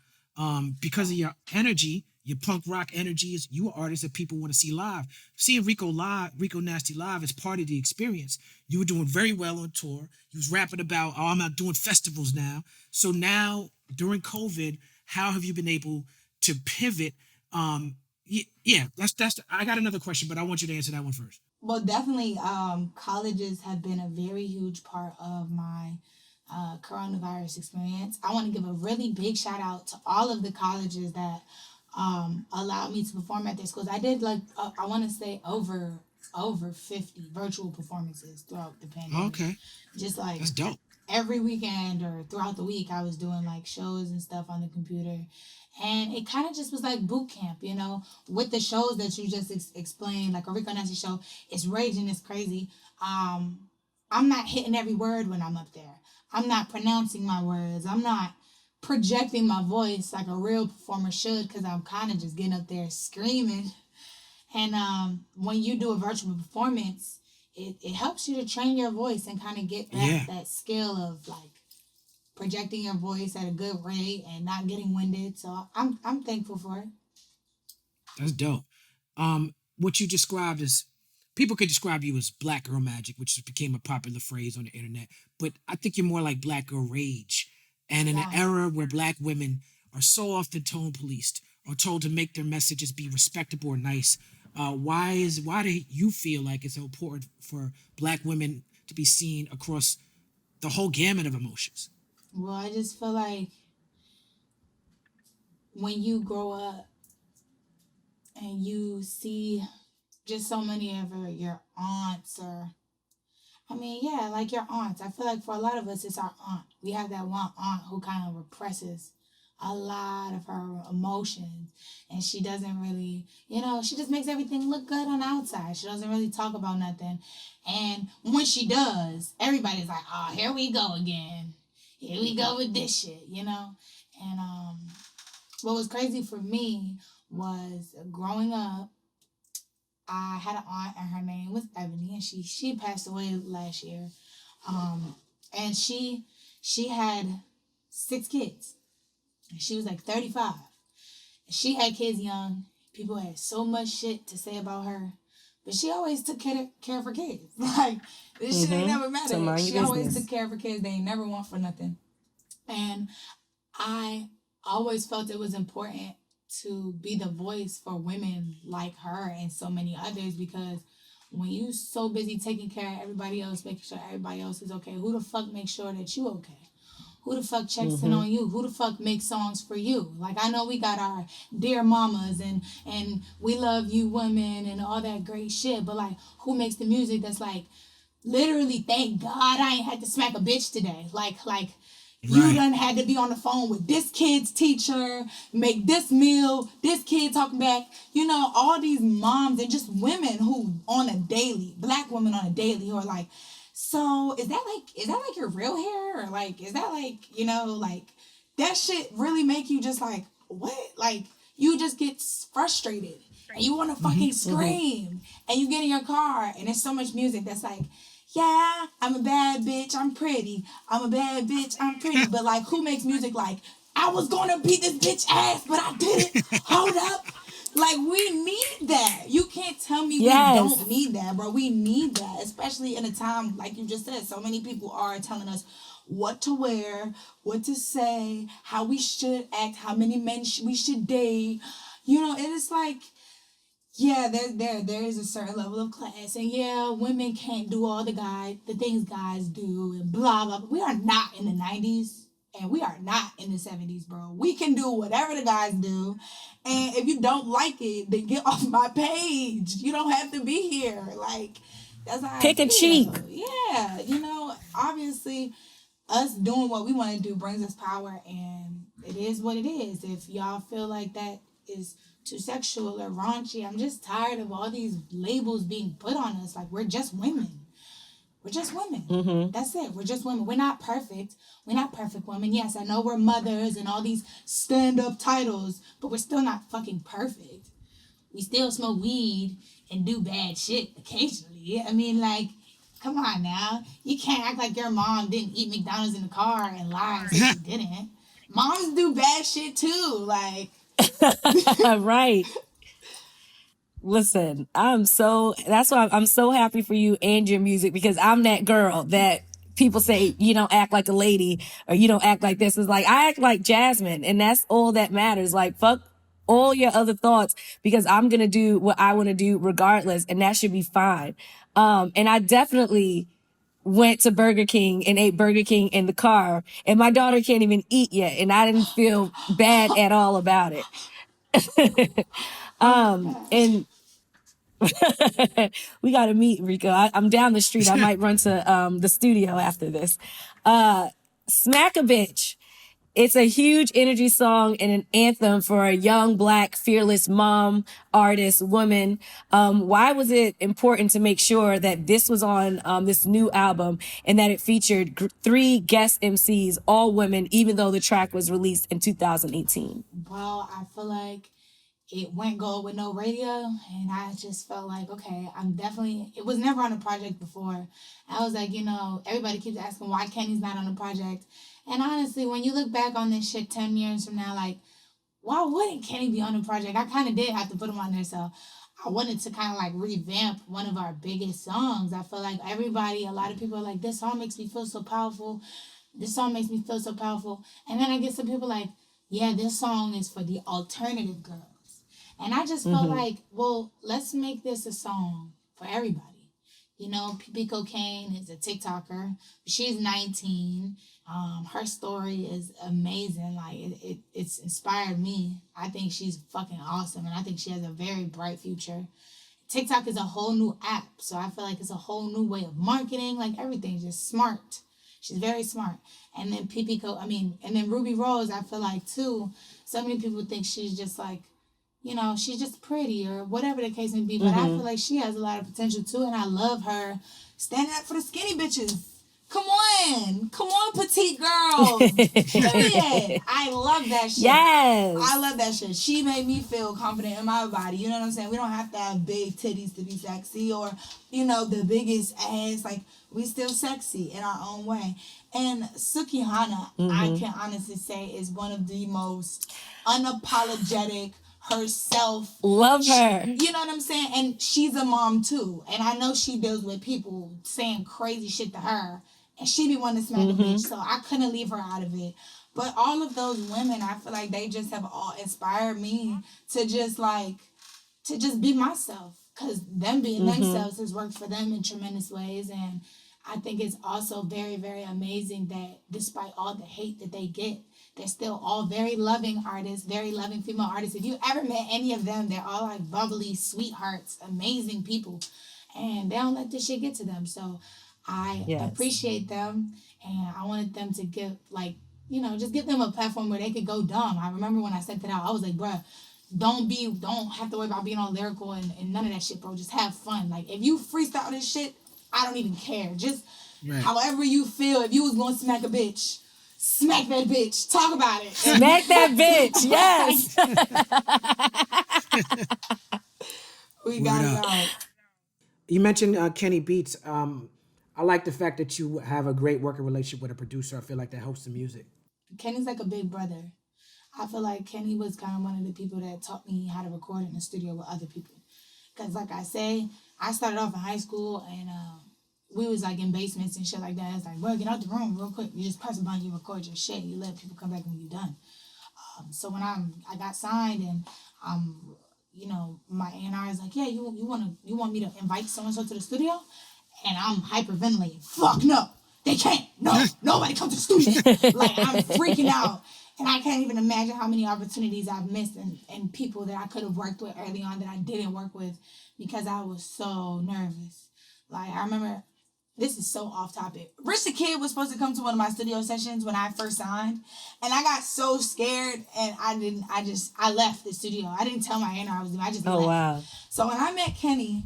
Because of your energy, your punk rock energy, is you are artists that people want to see live. Seeing Rico Nasty live is part of the experience. You were doing very well on tour. You was rapping about, oh, I'm not doing festivals now. So now during COVID, how have you been able to pivot? That's. I got another question, but I want you to answer that one first. Well, definitely, colleges have been a very huge part of my coronavirus experience. I want to give a really big shout out to all of the colleges that allowed me to perform at their schools. I did like I want to say over 50 virtual performances throughout the pandemic. Okay, just like that's dope. Every weekend or throughout the week, I was doing like shows and stuff on the computer. And it kind of just was like boot camp, you know, with the shows that you just explained, like a Rico Nasty show. It's raging, it's crazy. I'm not hitting every word when I'm up there. I'm not pronouncing my words. I'm not projecting my voice like a real performer should, because I'm kind of just getting up there screaming. And when you do a virtual performance, it helps you to train your voice and kind of get that skill of like projecting your voice at a good rate and not getting winded. So I'm thankful for it. That's dope. What you described as, people could describe you as black girl magic, which became a popular phrase on the internet. But I think you're more like black girl rage. And in an era where black women are so often tone policed or told to make their messages be respectable or nice, why do you feel like it's so important for black women to be seen across the whole gamut of emotions? Well, I just feel like when you grow up and you see just so many of your aunts or I mean, yeah, like your aunts. I feel like for a lot of us, it's our aunt. We have that one aunt who kind of represses a lot of her emotions. And she doesn't really, she just makes everything look good on the outside. She doesn't really talk about nothing. And when she does, everybody's like, oh, here we go again. Here we go with this shit, And what was crazy for me was growing up, I had an aunt and her name was Ebony, and she passed away last year. And she had 6 kids. And she was like 35. And she had kids young. People had so much shit to say about her. But she always took care of her kids. Like, this shit ain't never mattered. She always took care of her kids. They ain't never want for nothing. And I always felt it was important to be the voice for women like her and so many others, because when you so busy taking care of everybody else, making sure everybody else is okay, who the fuck makes sure that you okay? Who the fuck checks in on you? Who the fuck makes songs for you? Like, I know we got our dear mamas and we love you women and all that great shit, but like, who makes the music that's like, literally, thank God I ain't had to smack a bitch today. Like, you done had to be on the phone with this kid's teacher, make this meal, this kid talking back. All these moms and just women who on a daily, black women on a daily, who are like, so is that like your real hair? Or like, is that like, like that shit really make you just like, what? Like, you just get frustrated and you want to fucking scream and you get in your car and there's so much music that's like, yeah, I'm a bad bitch, I'm pretty. I'm a bad bitch, I'm pretty. But like, who makes music like, I was gonna beat this bitch ass, but I didn't. Hold up. Like, we need that. You can't tell me we don't need that, bro. We need that, especially in a time, like you just said, so many people are telling us what to wear, what to say, how we should act, how many men we should date. And it's like, yeah, there is a certain level of class, and yeah, women can't do all the things guys do, and blah blah. We are not in the 90s, and we are not in the 70s, bro. We can do whatever the guys do, and if you don't like it, then get off my page. You don't have to be here. Like, that's how pick I a feel. cheek. Yeah, obviously, us doing what we want to do brings us power, and it is what it is. If y'all feel like that is too sexual or raunchy, I'm just tired of all these labels being put on us. Like, we're just women. We're just women. That's it. We're just women. We're not perfect. We're not perfect women. Yes, I know we're mothers and all these stand-up titles, but we're still not fucking perfect. We still smoke weed and do bad shit occasionally. I mean, like, come on now. You can't act like your mom didn't eat McDonald's in the car and lie and say she didn't. Moms do bad shit too. Like, Right. Listen, that's why I'm so happy for you and your music, because I'm that girl that people say, you don't act like a lady or you don't act like this. It's like, I act like Jasmine, and that's all that matters. Like, fuck all your other thoughts, because I'm going to do what I want to do regardless. And that should be fine. And I definitely went to Burger King and ate Burger King in the car, and my daughter can't even eat yet. And I didn't feel bad at all about it. And we got to meet, Rico. I'm down the street. I might run to the studio after this. Smack a Bitch. It's a huge energy song and an anthem for a young, black, fearless mom, artist, woman. Why was it important to make sure that this was on this new album and that it featured 3 guest MCs, all women, even though the track was released in 2018? Well, I feel like it went gold with no radio, and I just felt like, okay, it was never on a project before. I was like, everybody keeps asking why Kenny's not on the project. And honestly, when you look back on this shit 10 years from now, like, why wouldn't Kenny be on the project? I kind of did have to put him on there, so I wanted to kind of like revamp one of our biggest songs. I feel like a lot of people are like, this song makes me feel so powerful. This song makes me feel so powerful. And then I get some people like, yeah, this song is for the alternative girls. And I just felt like, well, let's make this a song for everybody. Pippi Cocaine is a TikToker. She's 19. Her story is amazing. Like, it's inspired me. I think she's fucking awesome, and I think she has a very bright future. TikTok is a whole new app. So I feel like it's a whole new way of marketing. Like everything's just smart. She's very smart. And then and then Ruby Rose, I feel like too, so many people think she's just like, she's just pretty or whatever the case may be. But I feel like she has a lot of potential too. And I love her standing up for the skinny bitches. Come on, petite girls. Period. I love that shit. Yes. I love that shit. She made me feel confident in my body. You know what I'm saying? We don't have to have big titties to be sexy or, the biggest ass. Like, we still sexy in our own way. And Sukihana, I can honestly say, is one of the most unapologetic herself. Love her. You know what I'm saying? And she's a mom too. And I know she deals with people saying crazy shit to her. And she be wanting to smack a bitch. So I couldn't leave her out of it. But all of those women, I feel like they just have all inspired me to just be myself. Because them being themselves has worked for them in tremendous ways. And I think it's also very, very amazing that despite all the hate that they get, they're still all very loving artists, very loving female artists. If you ever met any of them, they're all like bubbly sweethearts, amazing people. And they don't let this shit get to them. So I appreciate them. And I wanted them to give, just give them a platform where they could go dumb. I remember when I sent it out, I was like, bruh, don't have to worry about being all lyrical and none of that shit, bro. Just have fun. Like, if you freestyle this shit, I don't even care. Just however you feel. If you was going to smack a bitch, smack that bitch. Talk about it. Smack that bitch. Yes. We got it out. You mentioned Kenny Beats. I like the fact that you have a great working relationship with a producer. I feel like that helps the music. Kenny's like a big brother. I feel like Kenny was kind of one of the people that taught me how to record in the studio with other people. Because like I say, I started off in high school and we was like in basements and shit like that. It's like, bro, get out the room real quick. You just press a button, you record your shit. You let people come back when you're done. So when I got signed and my A&R is like, yeah, you want me to invite so-and-so to the studio? And I'm hyperventilating. Fuck no. They can't. No. Nobody come to the studio. Like, I'm freaking out. And I can't even imagine how many opportunities I've missed and people that I could have worked with early on that I didn't work with because I was so nervous. Like, I remember, this is so off topic. Rich the Kid was supposed to come to one of my studio sessions when I first signed. And I got so scared and I left the studio. I didn't tell my A&R I was doing. I just left. Wow. So when I met Kenny,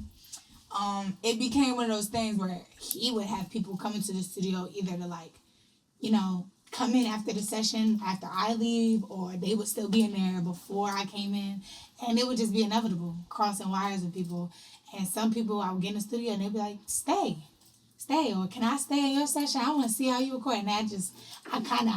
it became one of those things where he would have people come into the studio either to come in after the session after I leave, or they would still be in there before I came in, and it would just be inevitable crossing wires with people. And some people I would get in the studio and they'd be like, stay, or can I stay in your session? I want to see how you record. And I kind of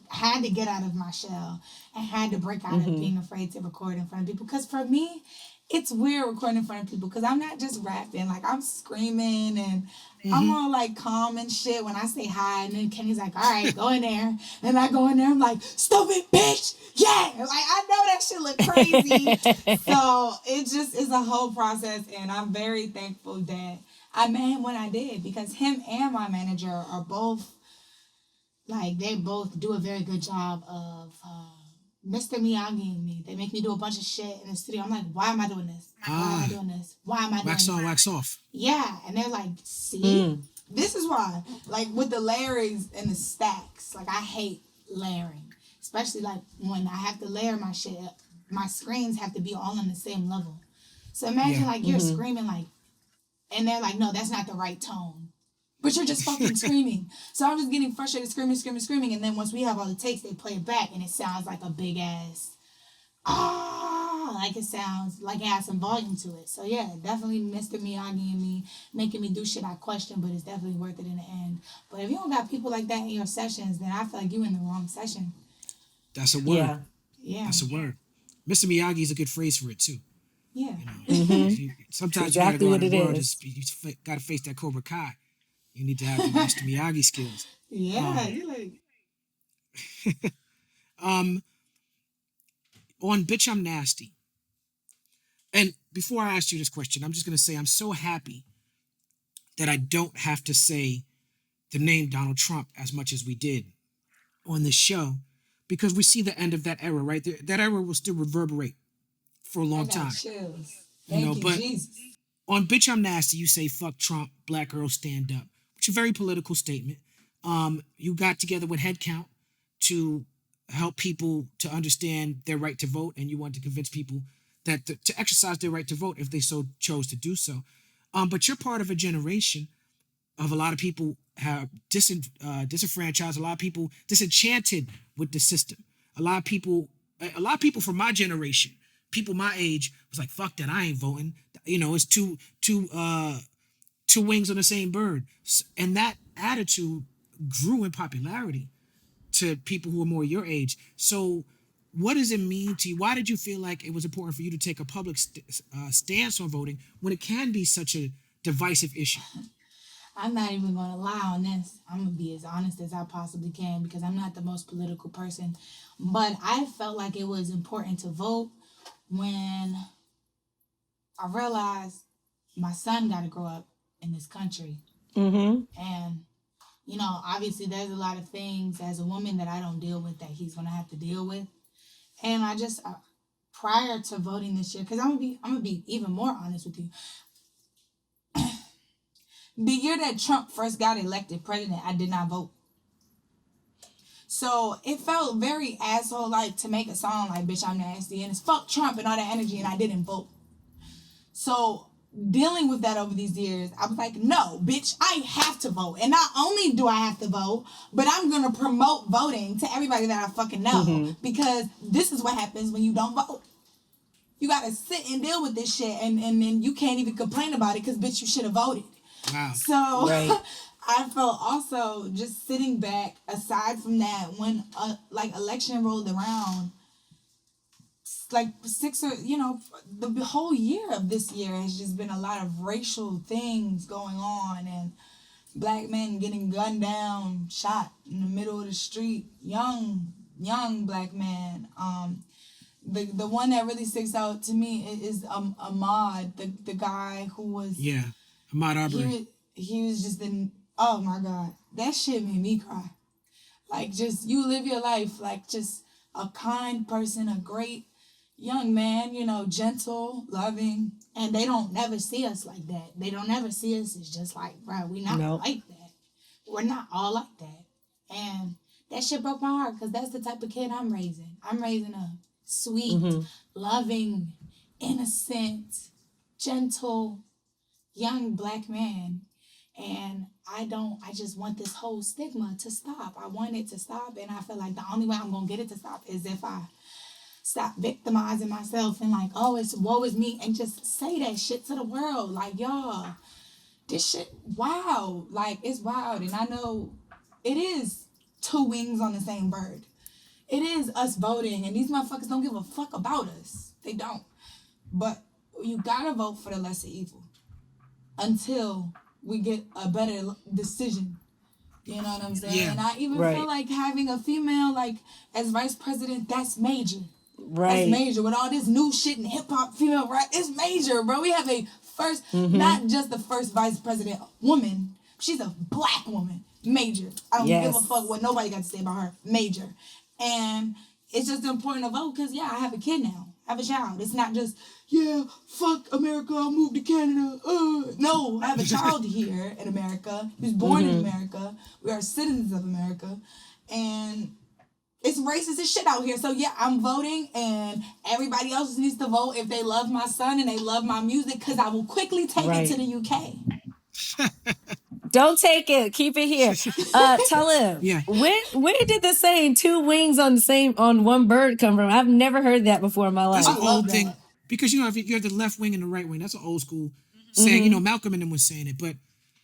had to get out of my shell and had to break out of being afraid to record in front of people, because for me, it's weird recording in front of people because I'm not just rapping. Like, I'm screaming and I'm all like calm and shit when I say hi. And then Kenny's like, all right, go in there. And I go in there. I'm like, stupid bitch. Yeah. Like, I know that shit look crazy. So it just is a whole process. And I'm very thankful that I met him when I did, because him and my manager are both, they both do a very good job of Mr. Miyagi and me. They make me do a bunch of shit in the studio. I'm like, why am I doing this? Why am I doing this? Why am I doing this? Wax on, wax off. Yeah. And they're like, see? This is why. Like, with the layerings and the stacks, I hate layering. Especially, when I have to layer my shit, my screens have to be all on the same level. So imagine, you're screaming, and they're like, no, that's not the right tone. But you're just fucking screaming. So I'm just getting frustrated, screaming. And then once we have all the takes, they play it back, and it sounds like a big ass, it sounds like it has some volume to it. So yeah, definitely Mr. Miyagi and me making me do shit I question, but it's definitely worth it in the end. But if you don't got people like that in your sessions, then I feel like you're in the wrong session. That's a word. Yeah. That's a word. Mr. Miyagi is a good phrase for it too. Yeah. Sometimes exactly you gotta go out in the world, is. you gotta face that Cobra Kai. You need to have the Mr. Miyagi skills. Yeah, you're like... on Bitch I'm Nasty. And before I ask you this question, I'm just going to say I'm so happy that I don't have to say the name Donald Trump as much as we did on this show, because we see the end of that era, right? That era will still reverberate for a long time. Chills. Thank you, Jesus. On Bitch I'm Nasty, you say fuck Trump, black girls stand up, which is a very political statement. You got together with Headcount to help people to understand their right to vote, and you want to convince people that to exercise their right to vote if they so chose to do so. But you're part of a generation of a lot of people have disenfranchised, a lot of people disenchanted with the system. A lot of people from my generation, people my age, was like, fuck that, I ain't voting. It's two wings on the same bird. And that attitude grew in popularity to people who are more your age. So what does it mean to you? Why did you feel like it was important for you to take a public stance on voting when it can be such a divisive issue? I'm not even going to lie on this. I'm going to be as honest as I possibly can because I'm not the most political person. But I felt like it was important to vote when I realized my son got to grow up in this country. And, obviously there's a lot of things as a woman that I don't deal with that he's going to have to deal with. And I just, prior to voting this year, because I'm going to be even more honest with you. The year that Trump first got elected president, I did not vote. So it felt very asshole-like to make a song like Bitch I'm Nasty and it's fuck Trump and all that energy and I didn't vote. So dealing with that over these years, I was like, no, bitch, I have to vote. And not only do I have to vote, but I'm going to promote voting to everybody that I fucking know because this is what happens when you don't vote. You got to sit and deal with this shit and then you can't even complain about it because, bitch, you should have voted. Wow. So Right. I felt also just sitting back, aside from that, when election rolled around, like the whole year of this year has just been a lot of racial things going on and black men getting gunned down, shot in the middle of the street, young black men. The one that really sticks out to me is Ahmaud, the guy who was Ahmaud Arbery. He was just oh my God, that shit made me cry. Like, just you live your life like just a kind person, a great young man, gentle, loving, and they don't never see us like that. They don't never see us as just like, bro, we not like that. We're not all like that. And that shit broke my heart because that's the type of kid I'm raising. I'm raising a sweet, loving, innocent, gentle, young black man. And I just want this whole stigma to stop. I want it to stop. And I feel like the only way I'm going to get it to stop is if I stop victimizing myself and like, oh, it's woe is me, and just say that shit to the world. Like, y'all, this shit, wow. Like, it's wild. And I know it is two wings on the same bird. It is us voting, and these motherfuckers don't give a fuck about us. They don't. But you gotta vote for the lesser evil until we get a better decision. You know what I'm saying? Yeah. And I even feel like having a female like as vice president, that's major. Right. That's major. With all this new shit in hip hop, female rap, it's major, bro. We have a first, not just the first vice president woman. She's a black woman. Major. I don't give a fuck what nobody got to say about her. Major. And it's just important to vote because, I have a kid now. I have a child. It's not just, fuck America, I'll move to Canada. No, I have a child here in America. He was born in America. We are citizens of America. And it's racist as shit out here. So, I'm voting, and everybody else needs to vote if they love my son and they love my music because I will quickly take it to the UK. Don't take it. Keep it here. Talib, where did the saying two wings on one bird come from? I've never heard that before in my life. That's an old thing. Because, if you have the left wing and the right wing, that's an old school saying. Malcolm and them was saying it. But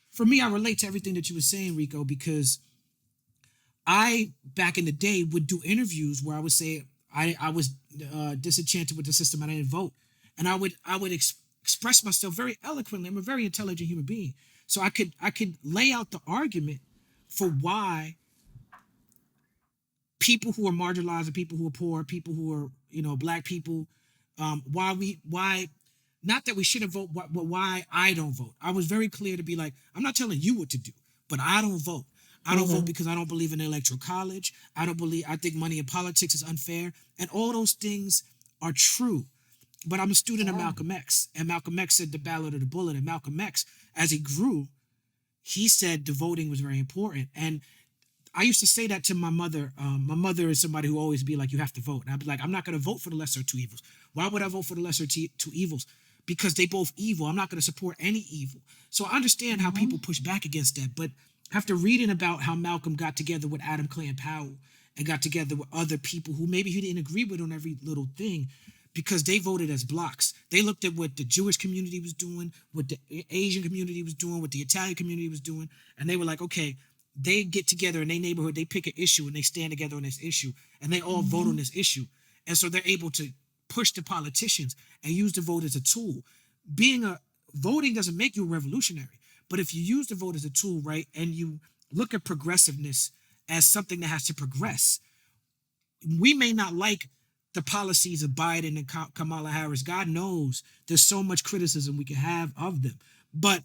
for me, I relate to everything that you were saying, Rico, because I, back in the day, would do interviews where I would say I was disenchanted with the system and I didn't vote. And I would express myself very eloquently. I'm a very intelligent human being. So I could lay out the argument for why people who are marginalized and people who are poor, people who are, black people, why not that we shouldn't vote, but why I don't vote. I was very clear to be like, I'm not telling you what to do, but I don't vote. I don't vote because I don't believe in the electoral college. I think money in politics is unfair. And all those things are true. but I'm a student of Yeah. Malcolm X, and Malcolm X said the ballot of the bullet. And Malcolm X, as he grew, he said the voting was very important. And I used to say that to my mother. My mother is somebody who always be like, "You have to vote." And I'd be like, "I'm not going to vote for the lesser of two evils." Why would I vote for the lesser two evils? Because they both evil. I'm not going to support any evil. So I understand how people push back against that. But after reading about how Malcolm got together with Adam Clan Powell and got together with other people who maybe he didn't agree with on every little thing, because they voted as blocks. They looked at what the Jewish community was doing, what the Asian community was doing, what the Italian community was doing, and they were like, okay, they get together in their neighborhood, they pick an issue, and they stand together on this issue, and they all vote on this issue. And so they're able to push the politicians and use the vote as a tool. Voting doesn't make you a revolutionary, but if you use the vote as a tool, right, and you look at progressiveness as something that has to progress, we may not like the policies of Biden and Kamala Harris. God knows there's so much criticism we can have of them. But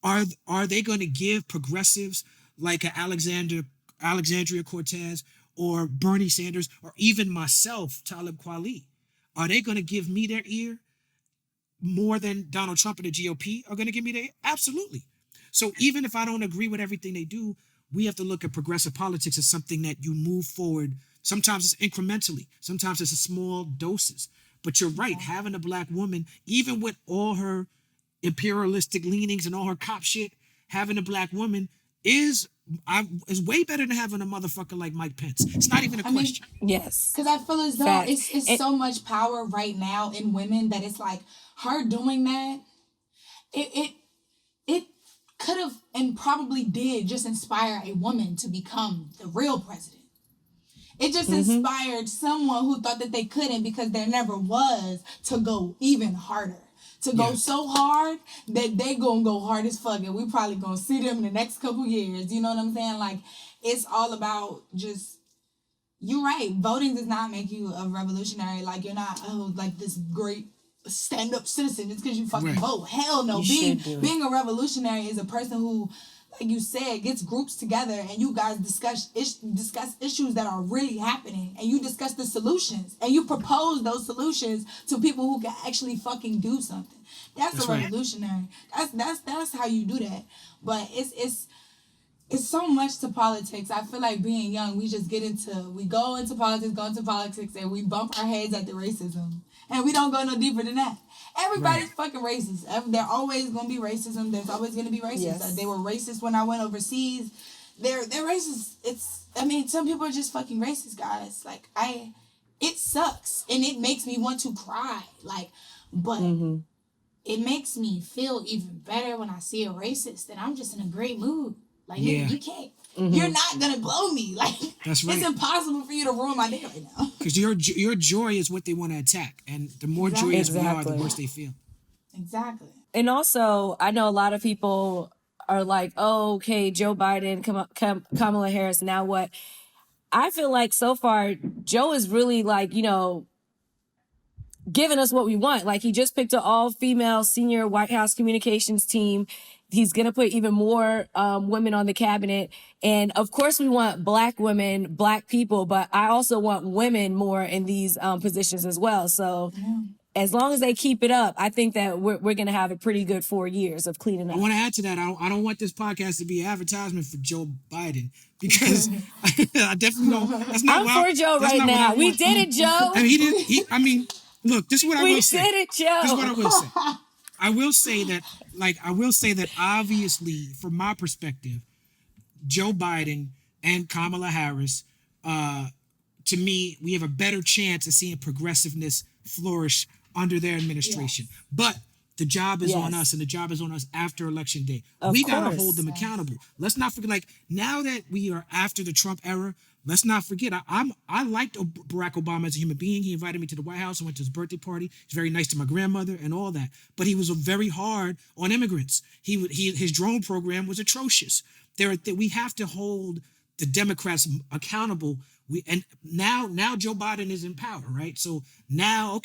are they going to give progressives like an Alexandria Cortez or Bernie Sanders or even myself, Talib Kweli, are they going to give me their ear more than Donald Trump and the GOP are going to give me their ear? Absolutely. So even if I don't agree with everything they do, we have to look at progressive politics as something that you move forward. Sometimes it's incrementally. Sometimes it's a small doses. But you're right. Having a black woman, even with all her imperialistic leanings and all her cop shit, having a black woman is way better than having a motherfucker like Mike Pence. It's not even a question. Yes. Because I feel as though Facts. it's so much power right now in women that it's like her doing that. It could have and probably did just inspire a woman to become the real president. It just inspired someone who thought that they couldn't because there never was to go even harder. To go so hard that they gonna go hard as fuck and we probably gonna see them in the next couple years. You know what I'm saying? Like, it's all about just, you're right. Voting does not make you a revolutionary. Like, you're not, like this great stand-up citizen just because you fucking vote. Hell no. Being a revolutionary is a person who, like you said, gets groups together and you guys discuss issues that are really happening and you discuss the solutions and you propose those solutions to people who can actually fucking do something. That's a revolutionary. That's how you do that. But it's so much to politics. I feel like being young, we go into politics, and we bump our heads at the racism. And we don't go no deeper than that. Everybody's fucking racist. They're always going to be racism. There's always going to be racism. Yes. They were racist when I went overseas. They're racist. Some people are just fucking racist, guys. Like, it sucks. And it makes me want to cry. Like, but it makes me feel even better when I see a racist and I'm just in a great mood. Like, you can't. You're not gonna blow me. Like, that's right. It's impossible for you to ruin my day right now. Because your joy is what they want to attack, and the more joyous we are, the worse they feel. Exactly. And also, I know a lot of people are like, "Oh, okay, Joe Biden, Kamala Harris. Now what?" I feel like so far, Joe is really like, giving us what we want. Like, he just picked an all-female senior White House communications team. He's going to put even more women on the cabinet. And of course, we want Black women, Black people, but I also want women more in these positions as well. So as long as they keep it up, I think that we're going to have a pretty good 4 years of cleaning up. I want to add to that. I don't want this podcast to be an advertisement for Joe Biden because I definitely don't. That's not I'm for Joe right now. We did it, Joe. I mean, look, this is what I will say. We did it, Joe. This is what I will say. I will say that obviously, from my perspective, Joe Biden and Kamala Harris, to me, we have a better chance of seeing progressiveness flourish under their administration. Yes. But the job is on us, and the job is on us after Election Day. We got to hold them accountable. Let's not forget, like, now that we are after the Trump era, let's not forget, I liked Barack Obama as a human being. He invited me to the White House. I went to his birthday party. He's very nice to my grandmother and all that. But he was very hard on immigrants. His drone program was atrocious. We have to hold the Democrats accountable. Now Joe Biden is in power, right? So now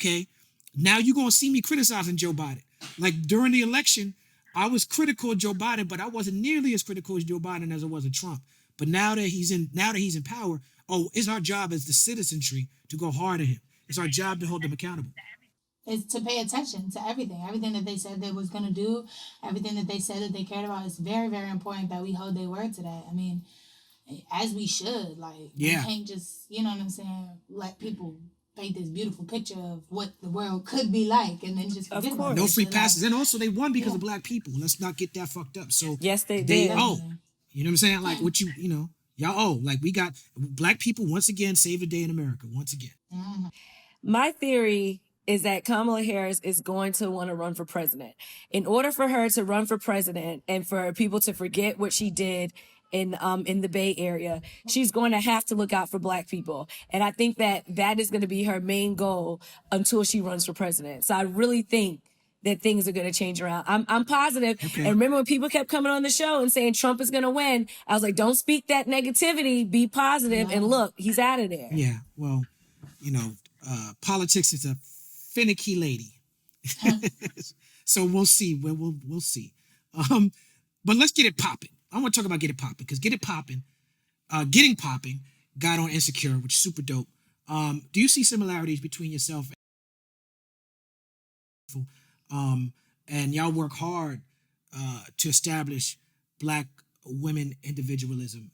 you're going to see me criticizing Joe Biden. Like, during the election, I was critical of Joe Biden, but I wasn't nearly as critical as Joe Biden as I was of Trump. But now that he's in power, it's our job as the citizenry to go hard at him. It's our job to hold them accountable. is to pay attention to everything that they said they was going to do, everything that they said that they cared about. It's very, very important that we hold their word to that. I mean, as we should, like, we can't just, you know what I'm saying, let people paint this beautiful picture of what the world could be like and then just forget about it. No free passes. And also they won because of black people. Let's not get that fucked up. So yes, they did. owe. You know what I'm saying? Like what you know, y'all owe. Like we got black people once again save the day in America once again. Mm-hmm. My theory is that Kamala Harris is going to want to run for president. In order for her to run for president and for people to forget what she did in the Bay Area, she's going to have to look out for black people. And I think that is going to be her main goal until she runs for president. So I really think that things are going to change around. I'm positive. Okay. And remember when people kept coming on the show and saying Trump is going to win, I was like, don't speak that negativity, be positive, and look, he's out of there. Yeah, well, you know, politics is a finicky lady. So we'll see. We'll see. But let's get it popping. I want to talk about Get It Poppin', because Getting Poppin' got on Insecure, which is super dope. Do you see similarities between yourself and y'all work hard to establish black women individualism?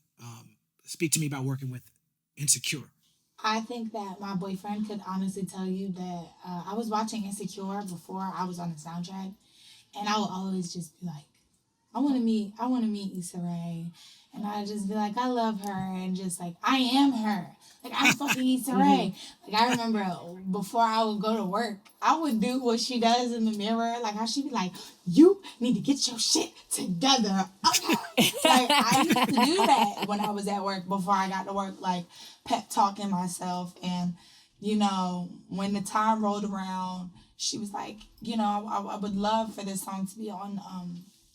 Speak to me about working with Insecure. I think that my boyfriend could honestly tell you that I was watching Insecure before I was on the soundtrack, and I would always just be like, I want to meet Issa Rae, and I just be like, I love her, and just like, I am her. Like, I'm fucking Issa Rae. Like, I remember before I would go to work, I would do what she does in the mirror. Like, how she'd be like, you need to get your shit together. Okay. Like, I used to do that when I was at work before I got to work, like, pep talking myself. And, you know, when the time rolled around, she was like, you know, I would love for this song to be on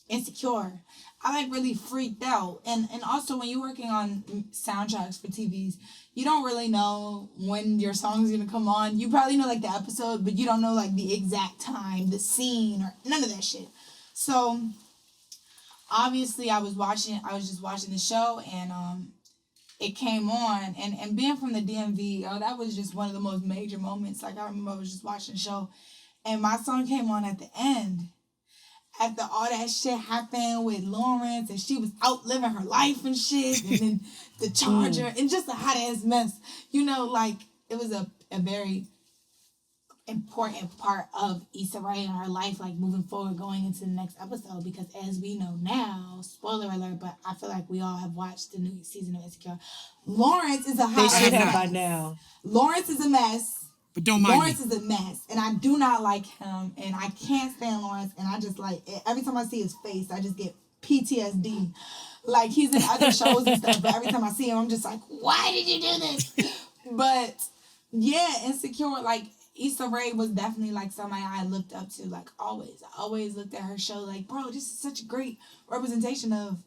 Insecure. I like really freaked out. And also when you're working on soundtracks for TVs, you don't really know when your song's gonna come on. You probably know like the episode, but you don't know like the exact time, the scene, or none of that shit. So obviously I was just watching the show, and it came on, and being from the DMV, that was just one of the most major moments. Like, I remember I was just watching the show, and my song came on at the end. After all that shit happened with Lawrence, and she was out living her life and shit, and then the Charger, and just a hot ass mess. You know, like, it was a very important part of Issa Rae and her life, like, moving forward, going into the next episode, because as we know now, spoiler alert, but I feel like we all have watched the new season of Insecure, Lawrence is a hot ass mess. They should have by now. Lawrence is a mess. But don't mind Lawrence is a mess, and I do not like him, and I can't stand Lawrence, and I just like, every time I see his face, I just get PTSD. Like, he's in other shows and stuff, but every time I see him, I'm just like, why did you do this? But yeah, Insecure, like, Issa Rae was definitely like somebody I looked up to, like, always. I always looked at her show like, bro, this is such a great representation of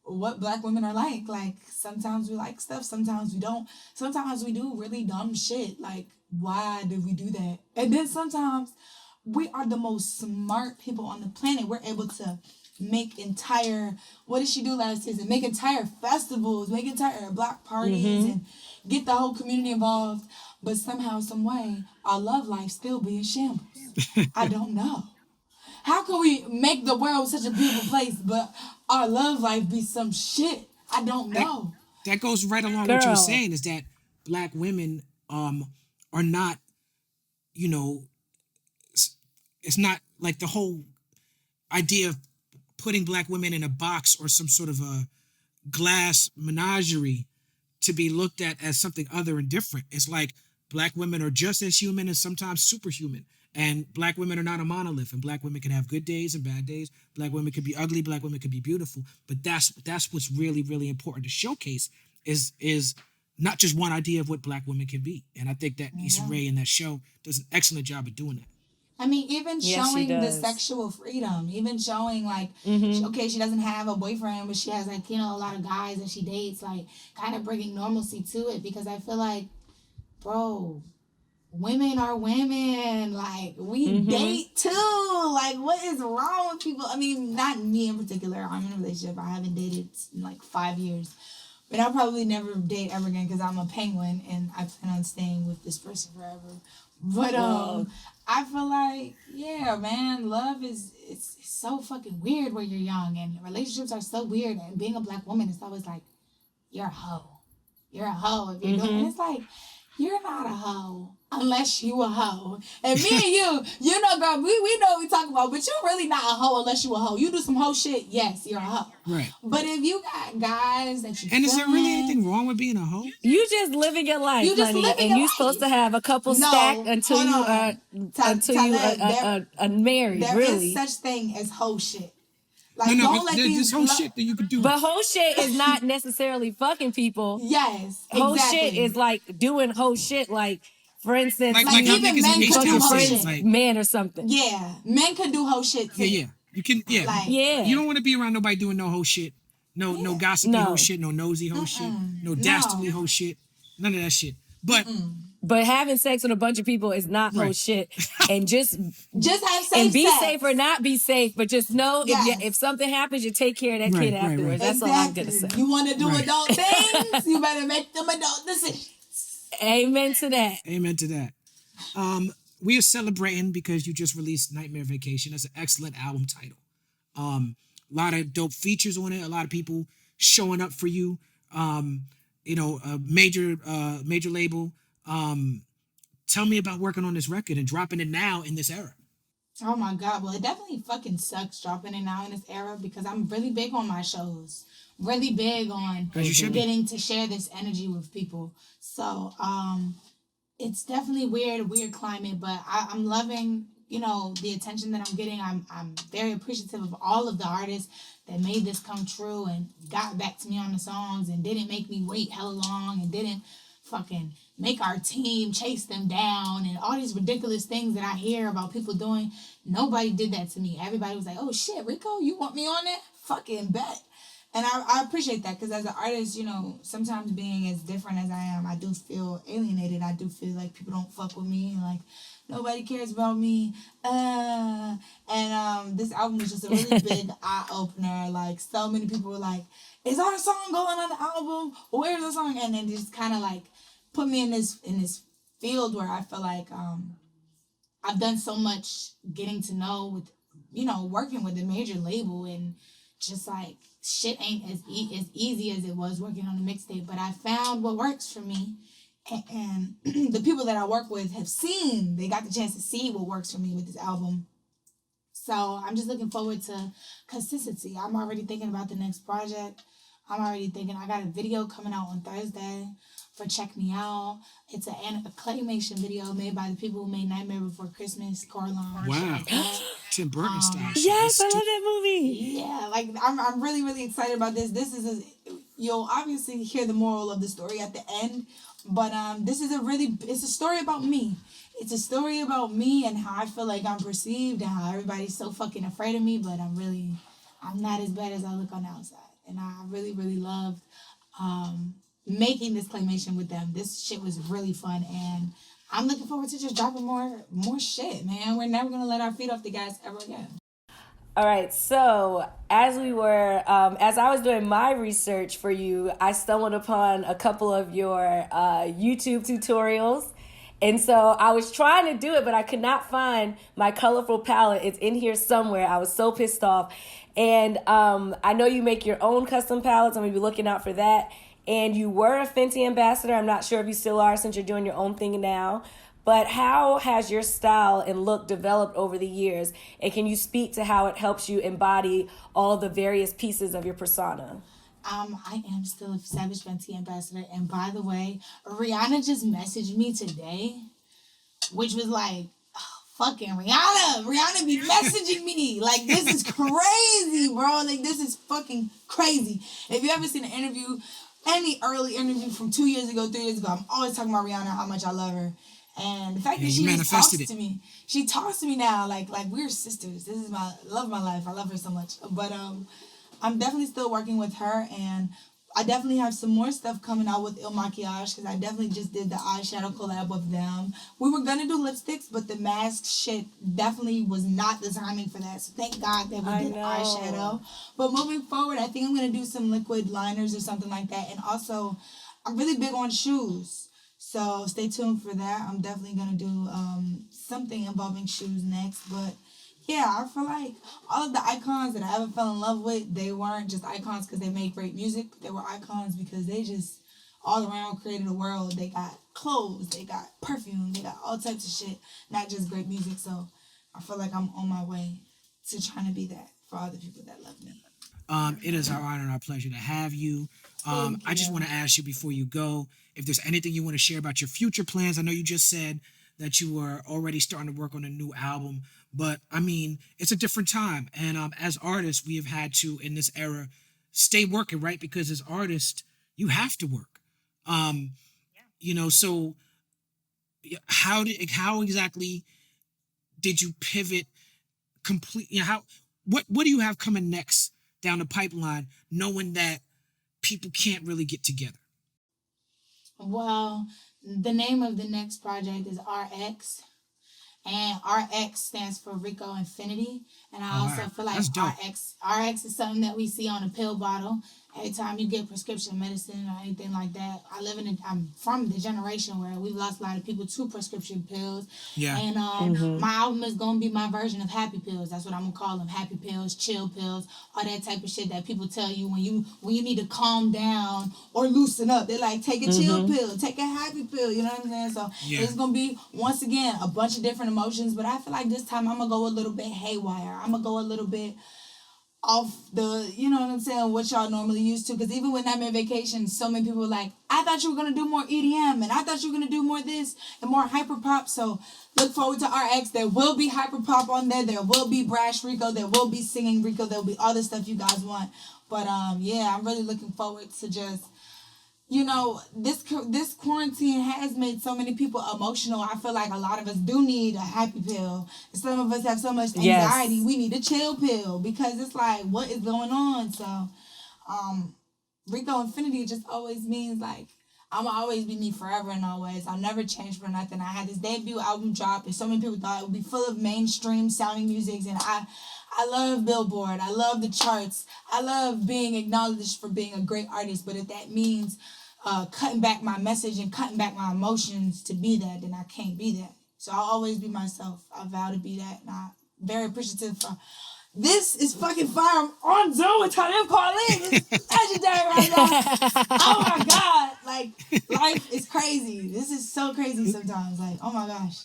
what black women are like. Like, sometimes we like stuff, sometimes we don't. Sometimes we do really dumb shit. Like, why did we do that? And then sometimes we are the most smart people on the planet. We're able to make entire, what did she do last season? Make entire festivals, make entire block parties, and get the whole community involved. But somehow, some way, our love life still be in shambles. I don't know. How can we make the world such a beautiful place, but our love life be some shit? I don't know. That goes right along with what you were saying, is that black women are not, you know, it's not like the whole idea of putting black women in a box or some sort of a glass menagerie to be looked at as something other and different. It's like black women are just as human and sometimes superhuman. And black women are not a monolith, and black women can have good days and bad days. Black women could be ugly, black women could be beautiful. But that's what's really, really important to showcase is not just one idea of what black women can be. And I think that Issa Rae in that show does an excellent job of doing that. I mean, even showing the sexual freedom, even showing like, okay, she doesn't have a boyfriend, but she has like, you know, a lot of guys that she dates, like kind of bringing normalcy to it, because I feel like, bro, women are women. Like, we date too. Like, what is wrong with people? I mean, not me in particular. I'm in a relationship. I haven't dated in like 5 years. But I'll probably never date ever again because I'm a penguin and I plan on staying with this person forever. But I feel like, yeah, man, love is it's so fucking weird when you're young, and relationships are so weird. And being a black woman, it's always like, you're a hoe. You're a hoe if you're doing it. It's like, you're not a hoe unless you a hoe. And me and you know, girl, we know what we talk about, but you're really not a hoe unless you a hoe. You do some hoe shit, yes, you're a hoe. Right. But if you got guys that you And is there really anything wrong with being a hoe? You just living your life, You just honey, living and your you life. supposed to have a couple No, stacked until hold you on. are married. There really, is such thing as hoe shit. Like, No, don't but let there's these this whole shit that you could do. but whole shit is not necessarily fucking people. Yes, Whole exactly. shit is like doing whole shit, like for instance, like like how even niggas men in could do H-Town whole say, shit. like, man or something. Yeah, men could do whole shit too. yeah. You can, Like, Yeah. You don't want to be around nobody doing no whole shit. No gossipy No. whole shit, no nosy whole shit, no dastardly whole shit. None of that shit. But having sex with a bunch of people is not whole Right. shit. And just Just have safe and be sex. safe or not be safe, but just know Yes. if something happens, you take care of that Right, kid right, afterwards. right. That's all I'm gonna say. You want to do Right. adult things? You better make them adult decisions. Amen to that. amen to that. We are celebrating because you just released Nightmare Vacation. That's an excellent album title. A lot of dope features on it. A lot of people showing up for you. You know, a major label. Tell me about working on this record and dropping it now in this era. Oh my God. Well, it definitely fucking sucks dropping it now in this era because I'm really big on my shows. Really big on As you should be. getting to share this energy with people. So, it's definitely a weird climate, but I'm loving, you know, the attention that I'm getting. I'm very appreciative of all of the artists that made this come true and got back to me on the songs and didn't make me wait hella long and didn't fucking make our team chase them down and all these ridiculous things that I hear about people doing. Nobody did that to me. Everybody was like, oh shit, Rico, you want me on that? Fucking bet. And I appreciate that because as an artist, you know, sometimes being as different as I am, I do feel alienated. I do feel like people don't fuck with me and like nobody cares about me. This album was just a really big eye opener. Like so many people were like, is our song going on the album? Where's the song? And then just kind of like put me in this field where I feel like I've done so much getting to know with, you know, working with a major label and just like shit ain't as easy as it was working on the mixtape, but I found what works for me, and the people that I work with they got the chance to see what works for me with this album. So I'm just looking forward to consistency. I'm already thinking about the next project. I'm already thinking I got a video coming out on Thursday for Check Me Out. It's a claymation video made by the people who made Nightmare Before Christmas, Coraline. Wow. Tim Burton style. Yes, I love that movie. Yeah, like I'm really, really excited about this. You'll obviously hear the moral of the story at the end, but it's a story about me. It's a story about me and how I feel like I'm perceived and how everybody's so fucking afraid of me, but I'm not as bad as I look on the outside. And I really, really loved making this claymation with them. This shit was really fun, and I'm looking forward to just dropping more shit, man. We're never gonna let our feet off the gas ever again. All right, so as I was doing my research for you, I stumbled upon a couple of your YouTube tutorials. And so I was trying to do it, but I could not find my colorful palette. It's in here somewhere. I was so pissed off. And I know you make your own custom palettes. I'm going to be looking out for that. And you were a Fenty ambassador. I'm not sure if you still are since you're doing your own thing now. But how has your style and look developed over the years? And can you speak to how it helps you embody all the various pieces of your persona? I am still a Savage Fenty ambassador. And by the way, Rihanna just messaged me today, which was like, oh, fucking Rihanna. Rihanna be messaging me. Like, this is crazy, bro. Like, this is fucking crazy. If you ever seen an interview, any early interview from 2 years ago, 3 years ago, I'm always talking about Rihanna, how much I love her. And the fact that she just talks to me. She talks to me now like we're sisters. This is love my life. I love her so much. But I'm definitely still working with her, and I definitely have some more stuff coming out with Il Maquillage because I definitely just did the eyeshadow collab with them. We were gonna do lipsticks, but the mask shit definitely was not the timing for that. So thank God that we did eyeshadow. But moving forward, I think I'm gonna do some liquid liners or something like that. And also, I'm really big on shoes. So stay tuned for that. I'm definitely gonna do something involving shoes next. But yeah, I feel like all of the icons that I ever fell in love with, they weren't just icons because they made great music, but they were icons because they just all around created a world. They got clothes, they got perfume, they got all types of shit, not just great music. So I feel like I'm on my way to trying to be that for all the people that love me. It is our honor and our pleasure to have you. I just want to ask you before you go, if there's anything you want to share about your future plans. I know you just said that you were already starting to work on a new album, but I mean, it's a different time. And as artists, we have had to, in this era, stay working, right? Because as artists, you have to work. You know, so how exactly did you pivot what do you have coming next down the pipeline, knowing that people can't really get together? Well, the name of the next project is RX. And RX stands for Rico Infinity. And I also feel like RX is something that we see on a pill bottle. Every time you get prescription medicine or anything like that, I'm from the generation where we've lost a lot of people to prescription pills. Yeah. And my album is going to be my version of happy pills. That's what I'm going to call them. Happy pills, chill pills, all that type of shit that people tell you when you need to calm down or loosen up. They're like, take a chill pill, take a happy pill. You know what I'm saying? So it's going to be, once again, a bunch of different emotions. But I feel like this time I'm going to go a little bit haywire. I'm going to go a little bit off the, you know what I'm saying, what y'all normally used to. Because even when I'm on vacation, so many people were like, I thought you were going to do more EDM, and I thought you were going to do more this and more hyperpop. So look forward to RX. There will be hyperpop on there. There will be brash Rico. There will be singing Rico. There will be all the stuff you guys want. But yeah, I'm really looking forward to just, you know, this quarantine has made so many people emotional. I feel like a lot of us do need a happy pill. Some of us have so much anxiety. Yes. We need a chill pill because it's like, what is going on? So, Rico Infinity just always means like, I'm going to always be me forever and always. I'll never change for nothing. I had this debut album drop and so many people thought it would be full of mainstream sounding music, and I love Billboard. I love the charts. I love being acknowledged for being a great artist. But if that means cutting back my message and cutting back my emotions to be that, then I can't be that. So I'll always be myself. I vow to be that. And I'm very appreciative for this is fucking fire. I'm on Zoom with Talib Kweli. It's legendary right now. Oh my God. Like, life is crazy. This is so crazy sometimes. Like, oh my gosh.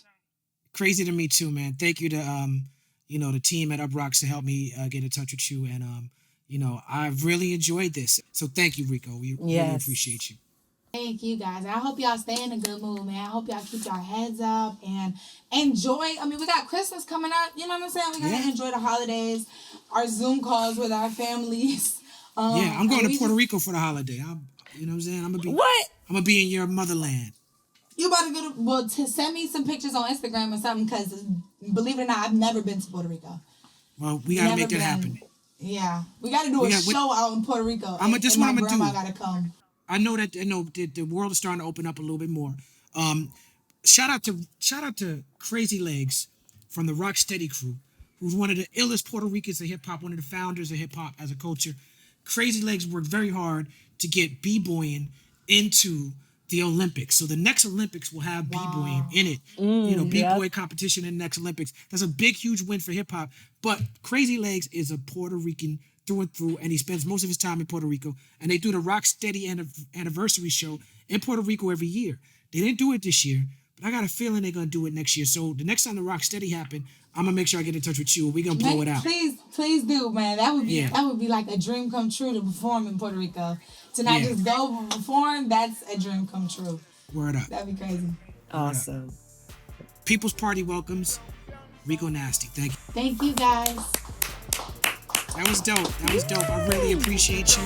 Crazy to me too, man. Thank you to you know, the team at UPROXX to help me get in touch with you. And you know, I've really enjoyed this. So thank you, Rico. We really appreciate you. Thank you, guys. I hope y'all stay in a good mood, man. I hope y'all keep your heads up and enjoy. I mean, we got Christmas coming up. You know what I'm saying? We got to enjoy the holidays, our Zoom calls with our families. I'm going to Puerto Rico for the holiday. You know what I'm saying? I'm going to be in your motherland. You about to go to, send me some pictures on Instagram or something, because believe it or not, I've never been to Puerto Rico. Well, we got to make that happen. Yeah. We got to do a show out in Puerto Rico. This what I'm going to do. My grandma got to come. I know that the world is starting to open up a little bit more. Shout out to Crazy Legs from the Rocksteady crew, who's one of the illest Puerto Ricans of hip hop, one of the founders of hip hop as a culture. Crazy Legs worked very hard to get b-boying into the Olympics. So the next Olympics will have b-boying in it. You know, b-boy competition in the next Olympics. That's a big, huge win for hip hop. But Crazy Legs is a Puerto Rican through and through, and he spends most of his time in Puerto Rico. And they do the Rocksteady anniversary show in Puerto Rico every year. They didn't do it this year, but I got a feeling they're gonna do it next year. So the next time the Rocksteady happen, I'm gonna make sure I get in touch with you. We're gonna blow it out. Please do, man. That would be like a dream come true to perform in Puerto Rico. To not just go perform, that's a dream come true. Word up. That'd be crazy. Awesome. People's Party welcomes Rico Nasty. Thank you. Thank you, guys. That was dope. I really appreciate you.